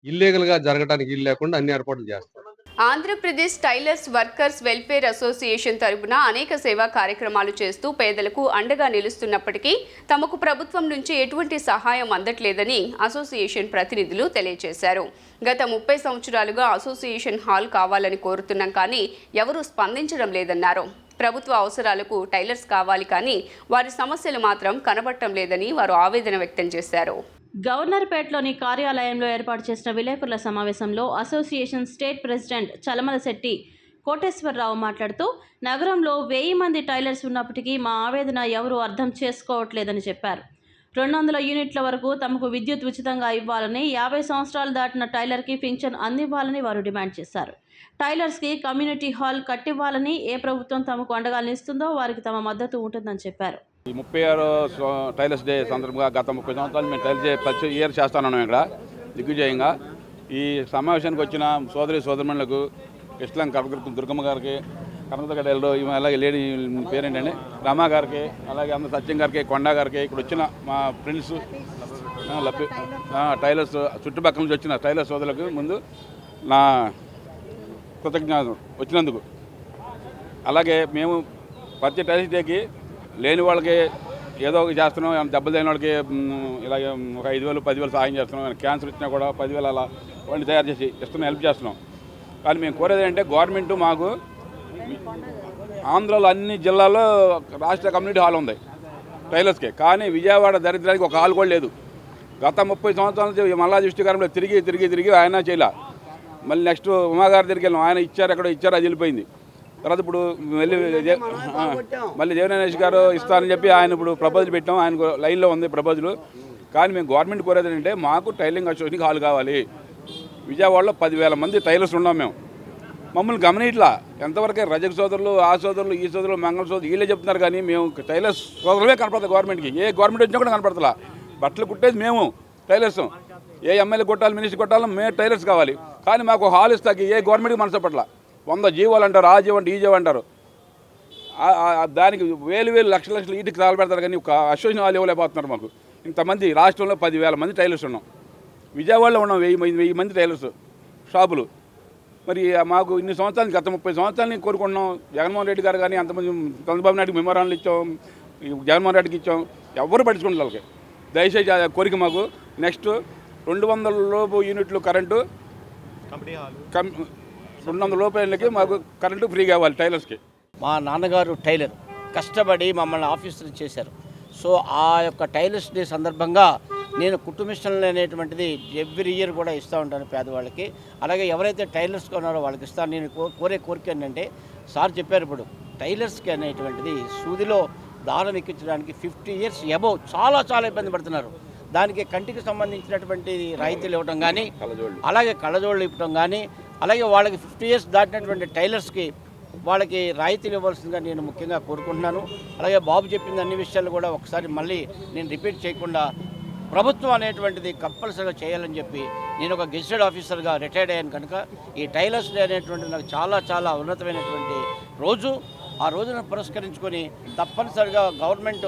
Speaker 9: ఇల్లీగల్గా జరగడానికి ఇల్లు లేకుండా అన్ని ఏర్పాట్లు చేస్తాం.
Speaker 1: Andhra Pradesh tailors workers welfare association తరపున అనేక సేవా కార్యక్రమాలు చేస్తూ పేదలకు అండగా నిలుస్తున్నప్పటికీ తమకు ప్రభుత్వం నుంచి ఎటువంటి సహాయం అందట్లేదని అసోసియేషన్ ప్రతినిధులు తెలియజేశారు. గత 30 సంవత్సరాలుగా అసోసియేషన్ హాల్ కావాలని కోరుతున్నాం, కానీ ఎవరూ స్పందించడం లేదన్నారు. ప్రభుత్వ అవసరాలకు టైలర్స్ కావాలి, కానీ వారి సమస్యలు మాత్రం కనబడటం లేదని వారు ఆవేదన వ్యక్తం చేశారు.
Speaker 2: గవర్నర్పేటలోని కార్యాలయంలో ఏర్పాటు చేసిన విలేకరుల సమావేశంలో association state president Chalamalasetty Koteswararao మాట్లాడుతూ, నగరంలో 1000 మంది టైలర్స్ ఉన్నప్పటికీ మా ఆవేదన ఎవరూ అర్థం చేసుకోవట్లేదని చెప్పారు. 200 యూనిట్ల వరకు తమకు విద్యుత్ ఉచితంగా ఇవ్వాలని, 50 సంవత్సరాలు దాటిన టైలర్కి పింఛన్ అందివ్వాలని వారు డిమాండ్ చేశారు. టైలర్స్కి కమ్యూనిటీ హాల్ కట్టివ్వాలని, ఏ ప్రభుత్వం తమకు అండగా నిలుస్తుందో వారికి తమ మద్దతు ఉంటుందని చెప్పారు.
Speaker 21: ఈ 36 టైలర్స్ డే సందర్భంగా గత 30 సంవత్సరాలు మేము టైలర్స్ డే ప్రతి ఇయర్ చేస్తున్నాం ఇక్కడ దిగ్విజయంగా. ఈ సమావేశానికి వచ్చిన సోదరిమణులకు ఇస్లాం దుర్గమ్మ గారికి, కనకదుర్గ టైలర్, అలాగే లేడీ పేరేంటండి రమా గారికి, అలాగే అందరు సత్యం గారికి, కొండ గారికి, ఇక్కడ వచ్చిన మా ఫ్రెండ్స్ టైలర్స్ చుట్టుపక్కల నుంచి వచ్చిన టైలర్ సోదరులకు ముందు నా కృతజ్ఞతలు వచ్చినందుకు. అలాగే మేము ప్రతి టైలర్స్ డేకి లేని వాళ్ళకి ఏదో ఒకటి చేస్తున్నాం, దెబ్బలు లేని వాళ్ళకి ఇలాగే ఒక 5,000 10,000 సహాయం చేస్తున్నాం. క్యాన్సర్ వచ్చినా కూడా 10,000 అలా వాడిని తయారు చేసి ఇస్తున్నాం, హెల్ప్ చేస్తున్నాం. కానీ మేము కోరేది ఏంటంటే గవర్నమెంట్ మాకు ఆంధ్రాలో అన్ని జిల్లాల్లో రాష్ట్ర కమ్యూనిటీ హాల్ ఉంది టైలర్స్కి, కానీ విజయవాడ దరిద్రానికి ఒక హాల్ కూడా లేదు. గత 30 సంవత్సరాల నుంచి మల్లా దృష్టికారంలో తిరిగి ఆయన చేయలే. మళ్ళీ నెక్స్ట్ ఉమాగారి దగ్గరికి వెళ్ళాం, ఆయన ఇచ్చారు, ఎక్కడో ఇచ్చారు, అది వెళ్ళిపోయింది. తర్వాత ఇప్పుడు మళ్ళీ దేవనేష్ గారు ఇస్తారని చెప్పి ఆయన ఇప్పుడు ప్రపోజల్ పెట్టాం, ఆయన లైన్లో ఉంది ప్రపోజల్. కానీ మేము గవర్నమెంట్ కోరేది ఏంటంటే మాకు టైలరింగ్ అసోసియేషన్కి హాల్ కావాలి. విజయవాడలో 10,000 మంది టైలర్స్ ఉన్నాం మేము, మమ్మల్ని గమనిట్లా. ఎంతవరకు రజక సోదరులు, ఆ సోదరులు, ఈ సోదరులు, మంగళ సోదరులు వీళ్ళే చెప్తున్నారు, కానీ మేము టైలర్స్ సోదరులే కనపడతాం గవర్నమెంట్కి. ఏ గవర్నమెంట్ వచ్చినా కూడా కనపడతలా. బట్టలు కుట్టేది మేము టైలర్స్, ఏ ఎమ్మెల్యే కొట్టాలి, మినిస్టర్ కొట్టాలి, మేము టైలర్స్ కావాలి. కానీ మాకు హాల్ ఇస్తాకి ఏ గవర్నమెంట్కి మనసు పట్ల 100 జీవోలు అంటారు, ఆ జీవో అంటే ఈ జీవో అంటారు. దానికి వేలు లక్షల వీటికి తాళ పెడతారు, కానీ ఒక అసోసియేషన్ హాల్ ఇవ్వలేకపోతున్నారు మాకు. ఇంతమంది రాష్ట్రంలో 10,000 మంది టైలర్స్ ఉన్నాం, విజయవాడలో ఉన్నాం 1000 మంది టైలర్స్ షాపులు. మరి మాకు ఇన్ని సంవత్సరాలు, గత 30 సంవత్సరాలని కోరుకుంటున్నాం. జగన్మోహన్ రెడ్డి గారు కానీ అంతమంది చంద్రబాబు నాయుడుకి మెమోరాన్లు ఇచ్చాం, జగన్మోహన్ రెడ్డికి ఇచ్చాం, ఎవరు పట్టించుకుంటారు వాళ్ళకి. దయచేసి కోరిక మాకు నెక్స్ట్ 200 లోపు యూనిట్లు కరెంటు, 200 లోపలకి మాకు కరెంటు ఫ్రీగా ఇవ్వాలి టైలర్స్కి.
Speaker 22: మా నాన్నగారు టైలర్, కష్టపడి మమ్మల్ని ఆఫీసులు చేశారు. సో ఆ యొక్క టైలర్స్ డే సందర్భంగా నేను కుటుంబిషన్లు అనేటువంటిది ఎవ్రీ ఇయర్ కూడా ఇస్తూ ఉంటాను పేదవాళ్ళకి. అలాగే ఎవరైతే టైలర్స్ ఉన్నారో వాళ్ళకి ఇస్తాను. నేను కోరే కోరిక ఏంటంటే, సార్ చెప్పారు ఇప్పుడు టైలర్స్కి అనేటువంటిది సూదిలో దారం ఎక్కించడానికి 50 ఇయర్స్ అబౌవ్ చాలా ఇబ్బంది పడుతున్నారు. దానికి కంటికి సంబంధించినటువంటి రాయితీలు ఇవ్వడం కానీ, అలాగే కళ్ళజోళ్ళు ఇవ్వడం కానీ, అలాగే వాళ్ళకి 50 ఇయర్స్ దాటినటువంటి టైలర్స్కి వాళ్ళకి రాయితీలు ఇవ్వాల్సిందిగా నేను ముఖ్యంగా కోరుకుంటున్నాను. అలాగే బాబు చెప్పిన అన్ని విషయాలు కూడా ఒకసారి మళ్ళీ నేను రిపీట్ చేయకుండా ప్రభుత్వం అనేటువంటిది కంపల్సరీగా చేయాలని చెప్పి, నేను ఒక గెజిటెడ్ ఆఫీసర్గా రిటైర్డ్ అయ్యాను కనుక ఈ టైలర్స్ డే అనేటువంటిది నాకు చాలా ఉన్నతమైనటువంటి రోజు. ఆ రోజును పురస్కరించుకొని తప్పనిసరిగా గవర్నమెంట్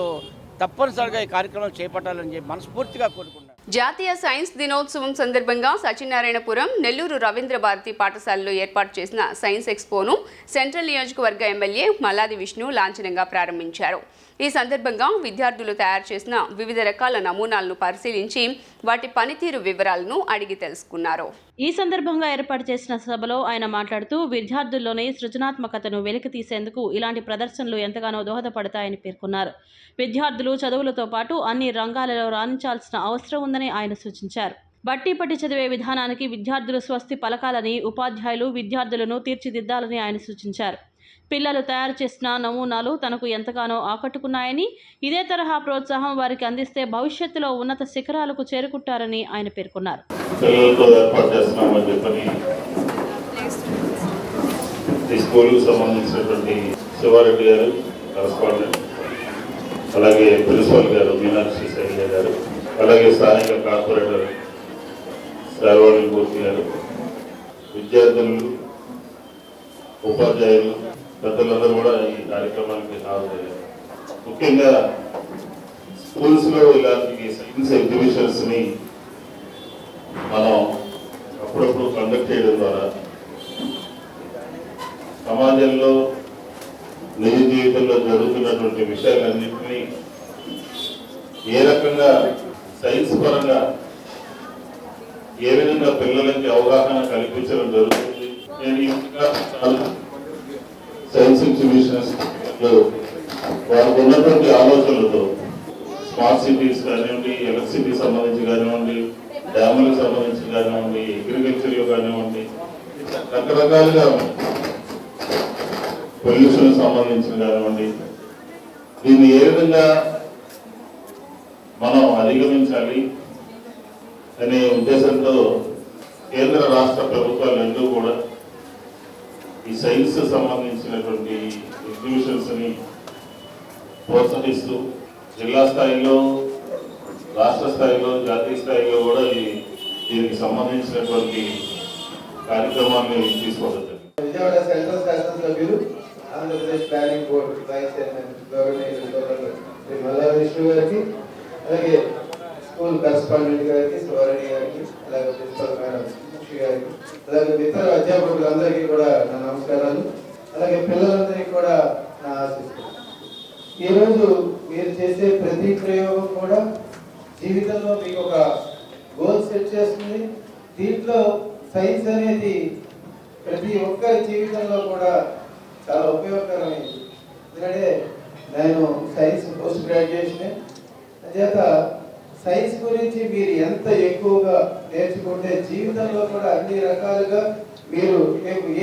Speaker 22: తప్పనిసరిగా ఈ కార్యక్రమం చేపట్టాలని చెప్పి మనస్ఫూర్తిగా కోరుకుంటున్నాను.
Speaker 1: జాతీయ సైన్స్ దినోత్సవం సందర్భంగా సత్యనారాయణపురం నెల్లూరు రవీంద్ర భారతి పాఠశాలలో ఏర్పాటు చేసిన సైన్స్ ఎక్స్పోను సెంట్రల్ నియోజకవర్గ ఎమ్మెల్యే మల్లాది విష్ణు లాంఛనంగా ప్రారంభించారు. ఈ సందర్భంగా విద్యార్థులు తయారు చేసిన వివిధ రకాల నమూనాలను పరిశీలించి వాటి పనితీరు వివరాలను అడిగి తెలుసుకున్నారు.
Speaker 2: ఈ సందర్భంగా ఏర్పాటు చేసిన సభలో ఆయన మాట్లాడుతూ విద్యార్థుల్లోని సృజనాత్మకతను వెలికితీసేందుకు ఇలాంటి ప్రదర్శనలు ఎంతగానో దోహదపడతాయని పేర్కొన్నారు. విద్యార్థులు చదువులతో పాటు అన్ని రంగాలలో రాణించాల్సిన అవసరం ఉందని ఆయన సూచించారు. బట్టి పట్టి చదివే విధానానికి విద్యార్థులు స్వస్తి పలకాలని, ఉపాధ్యాయులు విద్యార్థులను తీర్చిదిద్దాలని ఆయన సూచించారు. పిల్లలు తయారు చేసిన నమూనాలు తనకు ఎంతగానో ఆకట్టుకున్నాయని, ఇదే తరహా ప్రోత్సాహం వారికి అందిస్తే భవిష్యత్తులో ఉన్నత శిఖరాలకు చేరుకుంటారని ఆయన పేర్కొన్నారు.
Speaker 3: అలాగే ప్రిన్సిపల్ గారు మీనాక్షి శైలజ గారు, అలాగే స్థానిక కార్పొరేటర్ శర్వాణి మూర్తి గారు, విద్యార్థులు, ఉపాధ్యాయులు, పెద్దలందరూ కూడా ఈ కార్యక్రమానికి హాజరయ్యారు. ముఖ్యంగా స్కూల్స్లో ఇలాంటి సైన్స్ ఎగ్జిబిషన్స్ని మనం అప్పుడప్పుడు కండక్ట్ చేయడం ద్వారా సమాజంలో నిజ జీవితంలో జరుగుతున్నటువంటి విషయాలన్నింటినీ ఏ రకంగా సైన్స్ పరంగా ఏ విధంగా పిల్లలకి అవగాహన కల్పించడం జరుగుతుంది. నేను సైన్స్ ఎగ్జిబిషన్స్ వారికి ఉన్నటువంటి ఆలోచనలతో స్మార్ట్ సిటీస్ కానివ్వండి, ఎలక్ట్రిసిటీ సంబంధించి కానివ్వండి, డ్యాములకు సంబంధించి కానివ్వండి, అగ్రికల్చర్ కానివ్వండి, రకరకాలుగా పొల్యూషన్ సంబంధించిన కానివ్వండి, దీన్ని ఏ విధంగా మనం అధిగమించాలి అనే ఉద్దేశంతో కేంద్ర రాష్ట్ర ప్రభుత్వాలు రెండూ కూడా ఈ సైన్స్ సంబంధించినటువంటి ఎగ్జిబిషన్స్ని ప్రోత్సహిస్తూ జిల్లా స్థాయిలో, రాష్ట్ర స్థాయిలో, జాతీయ స్థాయిలో కూడా దీనికి సంబంధించినటువంటి కార్యక్రమాన్ని తీసుకోవడం.
Speaker 4: విజయవాడ సెంట్రల్ శాసనసభ్యులు, Andhra Pradesh planning board vice chairman governor Shri Malladi Vishnu గారికి, అలాగే స్కూల్ కరెస్పాండెంట్ గారికి, శివారెడ్డి గారికి, అలాగే ప్రిన్సిపల్ మేడం ముషి గారికి, అలాగే ఇతర అధ్యాపకులందరికీ కూడా నా నమస్కారాలు. అలాగే పిల్లలందరికీ కూడా నా ఆశీస్సులు. ఈరోజు మీరు చేసే ప్రతి ప్రయోగం కూడా జీవితంలో మీకు ఒక గోల్ సెట్ చేస్తుంది. దీంట్లో సైన్స్ అనేది ప్రతి ఒక్క జీవితంలో కూడా చాలా ఉపయోగకరమైంది. ఎందుకంటే నేను సైన్స్ పోస్ట్ గ్రాడ్యుయేషన్ చేత సైన్స్ గురించి మీరు ఎంత ఎక్కువగా నేర్చుకుంటే జీవితంలో కూడా అన్ని రకాలుగా మీరు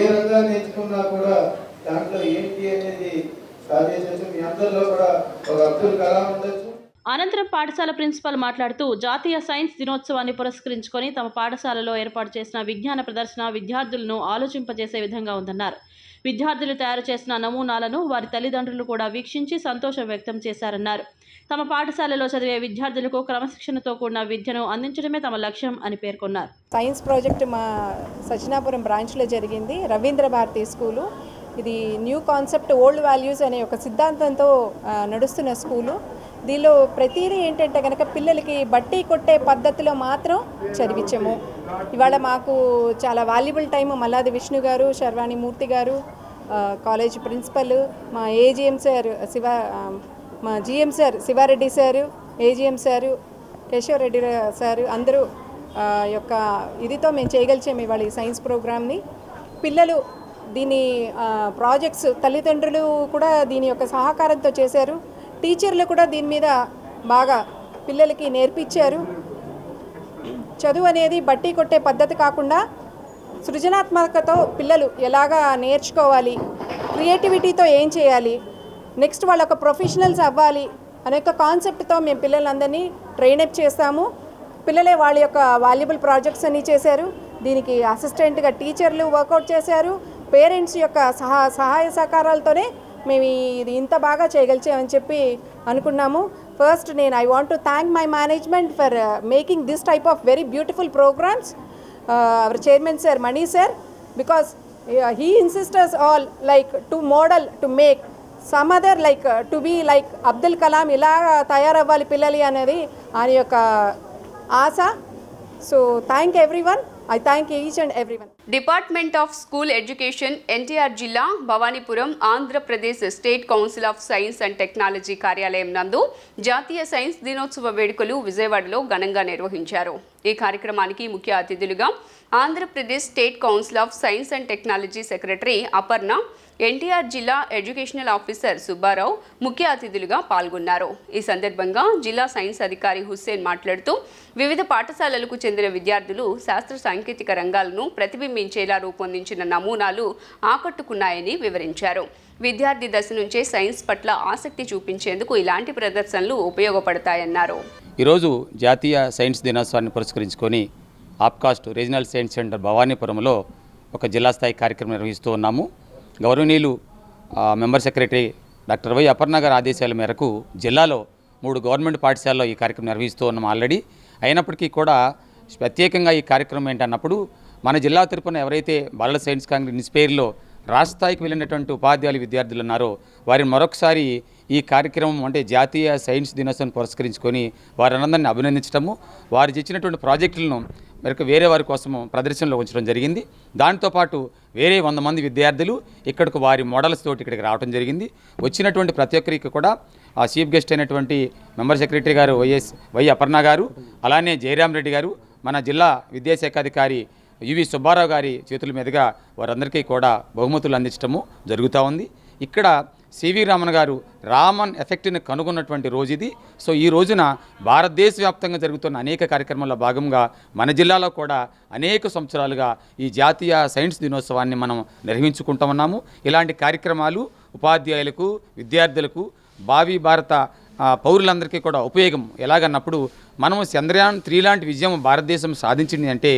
Speaker 4: ఏ రంగాన్ని ఎంచుకున్నా కూడా దాంట్లో ఏంటి అనేది సాధించవచ్చు. మీ అందరిలో కూడా ఒక అబ్దుల్ కలాం ఉండొచ్చు.
Speaker 2: అనంతరం పాఠశాల ప్రిన్సిపల్ మాట్లాడుతూ జాతీయ సైన్స్ దినోత్సవాన్ని పురస్కరించుకొని తమ పాఠశాలలో ఏర్పాటు చేసిన విజ్ఞాన ప్రదర్శన విద్యార్థులను ఆలోచింపజేసే విధంగా ఉందన్నారు. విద్యార్థులు తయారు చేసిన నమూనాలను వారి తల్లిదండ్రులు కూడా వీక్షించి సంతోషం వ్యక్తం చేశారన్నారు. తమ పాఠశాలలో చదివే విద్యార్థులకు క్రమశిక్షణతో కూడిన విద్యను అందించడమే తమ లక్ష్యం అని పేర్కొన్నారు.
Speaker 23: సైన్స్ ప్రాజెక్ట్ మా సత్యనాపురం బ్రాంచ్లో జరిగింది. రవీంద్ర భారతి స్కూలు ఇది న్యూ కాన్సెప్ట్ ఓల్డ్ వాల్యూస్ అనే ఒక సిద్ధాంతంతో నడుస్తున్న స్కూలు. దీనిలో ప్రతిదీ ఏంటంటే కనుక పిల్లలకి బట్టి కొట్టే పద్ధతిలో మాత్రం చదివించము. ఇవాళ మాకు చాలా వాల్యుబుల్ టైం మల్లాది విష్ణు గారు, శర్వాణి మూర్తి గారు, కాలేజ్ ప్రిన్సిపల్, మా ఏజిఎం సార్ మా GM sir Siva Reddy sir, AGM sir, Keshava Reddy sir అందరూ యొక్క ఇదితో మేము చేయగలిచాము ఇవాళ ఈ సైన్స్ ప్రోగ్రామ్ని. పిల్లలు దీని ప్రాజెక్ట్స్ తల్లిదండ్రులు కూడా దీని యొక్క సహకారంతో చేశారు. టీచర్లు కూడా దీని మీద బాగా పిల్లలకి నేర్పించారు. చదువు అనేది బట్టి కొట్టే పద్ధతి కాకుండా సృజనాత్మకతో పిల్లలు ఎలాగా నేర్చుకోవాలి, క్రియేటివిటీతో ఏం చేయాలి, నెక్స్ట్ వాళ్ళ ఒక ప్రొఫెషనల్స్ అవ్వాలి అనే ఒక కాన్సెప్ట్తో మేము పిల్లలందరినీ ట్రైనప్ చేస్తాము. పిల్లలే వాళ్ళ యొక్క వాల్యుబుల్ ప్రాజెక్ట్స్ అన్నీ చేశారు. దీనికి అసిస్టెంట్గా టీచర్లు వర్కౌట్ చేశారు. పేరెంట్స్ యొక్క సహాయ సహకారాలతోనే మేము ఇది ఇంత బాగా చేయగలిచామని చెప్పి అనుకున్నాము. First I want to thank my management for making this type of very beautiful programs. Our chairman sir Mani sir, because he insists us all like to model to make some other like to be like Abdul Kalam ఇలా తయారవ్వాలి పిల్లలు అనేది ఆయన యొక్క ఆశ. So thank everyone. I thank each and everyone.
Speaker 1: Department of school education NTR జిల్లా Bhavanipuram Andhra Pradesh state council of science and technology కార్యాలయం నందు జాతీయ సైన్స్ దినోత్సవ వేడుకలు విజయవాడలో ఘనంగా నిర్వహించారు. ఈ కార్యక్రమానికి ముఖ్య అతిథులుగా Andhra Pradesh state council of science and technology secretary Aparna, NTR జిల్లా ఎడ్యుకేషనల్ ఆఫీసర్ సుబ్బారావు ముఖ్య అతిథులుగా పాల్గొన్నారు. ఈ సందర్భంగా జిల్లా సైన్స్ అధికారి హుస్సేన్ మాట్లాడుతూ వివిధ పాఠశాలలకు చెందిన విద్యార్థులు శాస్త్ర సాంకేతిక రంగాలను ప్రతిబింబించేలా రూపొందించిన నమూనాలు ఆకట్టుకున్నాయని వివరించారు. విద్యార్థి దశ నుంచే సైన్స్ పట్ల ఆసక్తి చూపించేందుకు ఇలాంటి ప్రదర్శనలు ఉపయోగపడతాయన్నారు.
Speaker 5: ఈరోజు జాతీయ సైన్స్ దినోత్సవాన్ని పురస్కరించుకొని ఆప్కాస్ట్ రీజనల్ సైన్స్ సెంటర్ భవానీపురంలో ఒక జిల్లా స్థాయి కార్యక్రమం నిర్వహిస్తూ ఉన్నాము. గౌరవనీయులు member secretary doctor why Aparna గారి ఆదేశాల మేరకు జిల్లాలో 3 గవర్నమెంట్ పాఠశాలలో ఈ కార్యక్రమం నిర్వహిస్తూ ఉన్నాం ఆల్రెడీ. అయినప్పటికీ కూడా ప్రత్యేకంగా ఈ కార్యక్రమం ఏంటన్నప్పుడు మన జిల్లా తరపున ఎవరైతే బాలల సైన్స్ కాంగ్రెస్ ఇన్స్పైర్లో రాష్ట్ర స్థాయికి వెళ్ళినటువంటి ఉపాధ్యాయులు విద్యార్థులు ఉన్నారో వారిని మరొకసారి ఈ కార్యక్రమం అంటే జాతీయ సైన్స్ దినోత్సవం పురస్కరించుకొని వారందరినీ అభినందించడము, వారు ఇచ్చినటువంటి ప్రాజెక్టులను మరొక వేరే వారి కోసము ప్రదర్శనలో ఉంచడం జరిగింది. దాంతోపాటు వేరే 100 మంది విద్యార్థులు ఇక్కడికి వారి మోడల్స్ తోటి ఇక్కడికి రావడం జరిగింది. వచ్చినటువంటి ప్రతి ఒక్కరికి కూడా ఆ చీఫ్ గెస్ట్ అయినటువంటి మెంబర్ సెక్రటరీ గారు వై అపర్ణ గారు, అలానే జయరామ్ రెడ్డి గారు, మన జిల్లా విద్యాశాఖ అధికారి యువి సుబ్బారావు గారి చేతుల మీదుగా వారందరికీ కూడా బహుమతులు అందించడము జరుగుతూ ఉంది. ఇక్కడ సివి రామన్ గారు రామన్ ఎఫెక్ట్ని కనుగొన్నటువంటి రోజు ఇది. సో ఈ రోజున భారతదేశ వ్యాప్తంగా జరుగుతున్న అనేక కార్యక్రమాల్లో భాగంగా మన జిల్లాలో కూడా అనేక సంవత్సరాలుగా ఈ జాతీయ సైన్స్ దినోత్సవాన్ని మనం నిర్వహించుకుంటూ ఉన్నాము. ఇలాంటి కార్యక్రమాలు ఉపాధ్యాయులకు, విద్యార్థులకు, భావి భారత పౌరులందరికీ కూడా ఉపయోగం. ఎలాగన్నప్పుడు మనము చంద్రయాన్ 3 లాంటి విజయం భారతదేశం సాధించింది అంటే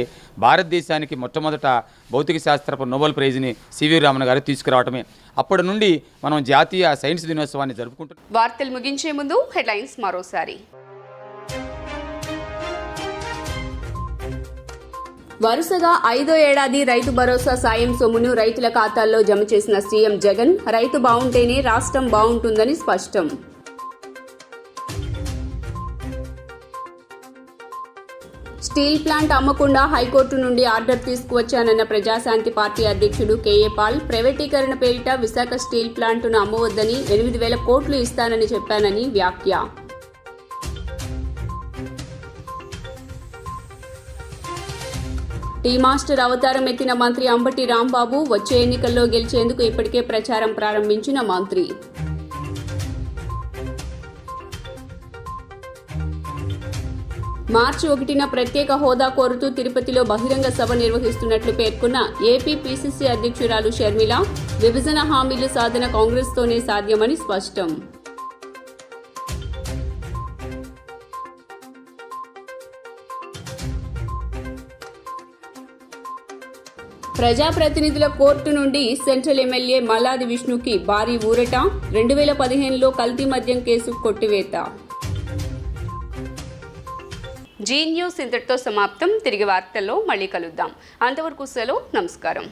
Speaker 5: భారతదేశానికి మొట్టమొదట భౌతిక శాస్త్రపు నోబెల్ ప్రైజ్ని సివి రామన్ గారు తీసుకురావటమే. అప్పటి నుండి మనం జాతీయ సైన్స్ దినోత్సవాన్ని జరుపుకుంటున్నాం.
Speaker 1: వార్తలు ముగించే ముందు హెడ్లైన్స్ మరోసారి. వరుసగా 5వ ఏడాది రైతు భరోసా సాయం సొమ్మును రైతుల ఖాతాల్లో జమ చేసిన సీఎం జగన్, రైతు బాగుంటేనే రాష్ట్రం బాగుంటుందని స్పష్టం. స్టీల్ ప్లాంట్ అమ్మకుండా హైకోర్టు నుండి ఆర్డర్ తీసుకువచ్చానన్న ప్రజాశాంతి పార్టీ అధ్యక్షుడు కేఏ పాల్, ప్రైవేటీకరణ పేరిట విశాఖ స్టీల్ ప్లాంట్ను అమ్మవద్దని 8,000 కోట్లు ఇస్తానని చెప్పానని వ్యాఖ్య. టీ మాస్టర్ అవతారం ఎత్తిన మంత్రి అంబటి రాంబాబు, వచ్చే ఎన్నికల్లో గెలిచేందుకు ఇప్పటికే ప్రచారం ప్రారంభించిన మంత్రి. మార్చి 1న ప్రత్యేక హోదా కోరుతూ తిరుపతిలో బహిరంగ సభ నిర్వహిస్తున్నట్లు పేర్కొన్న ఏపీ పీసీసీ అధ్యక్షురాలు షర్మిల, విభజన హామీలు సాధన కాంగ్రెస్తోనే సాధ్యమని స్పష్టం. ప్రజాప్రతినిధుల కోర్టు నుండి సెంట్రల్ ఎమ్మెల్యే మల్లాది విష్ణుకి భారీ ఊరట, 2015లో కల్తీ మద్యం కేసు కొట్టివేత. జీ న్యూస్ ఇంతటితో సమాప్తం. తిరిగి వార్తల్లో మళ్ళీ కలుద్దాం. అంతవరకు సెలవు. నమస్కారం.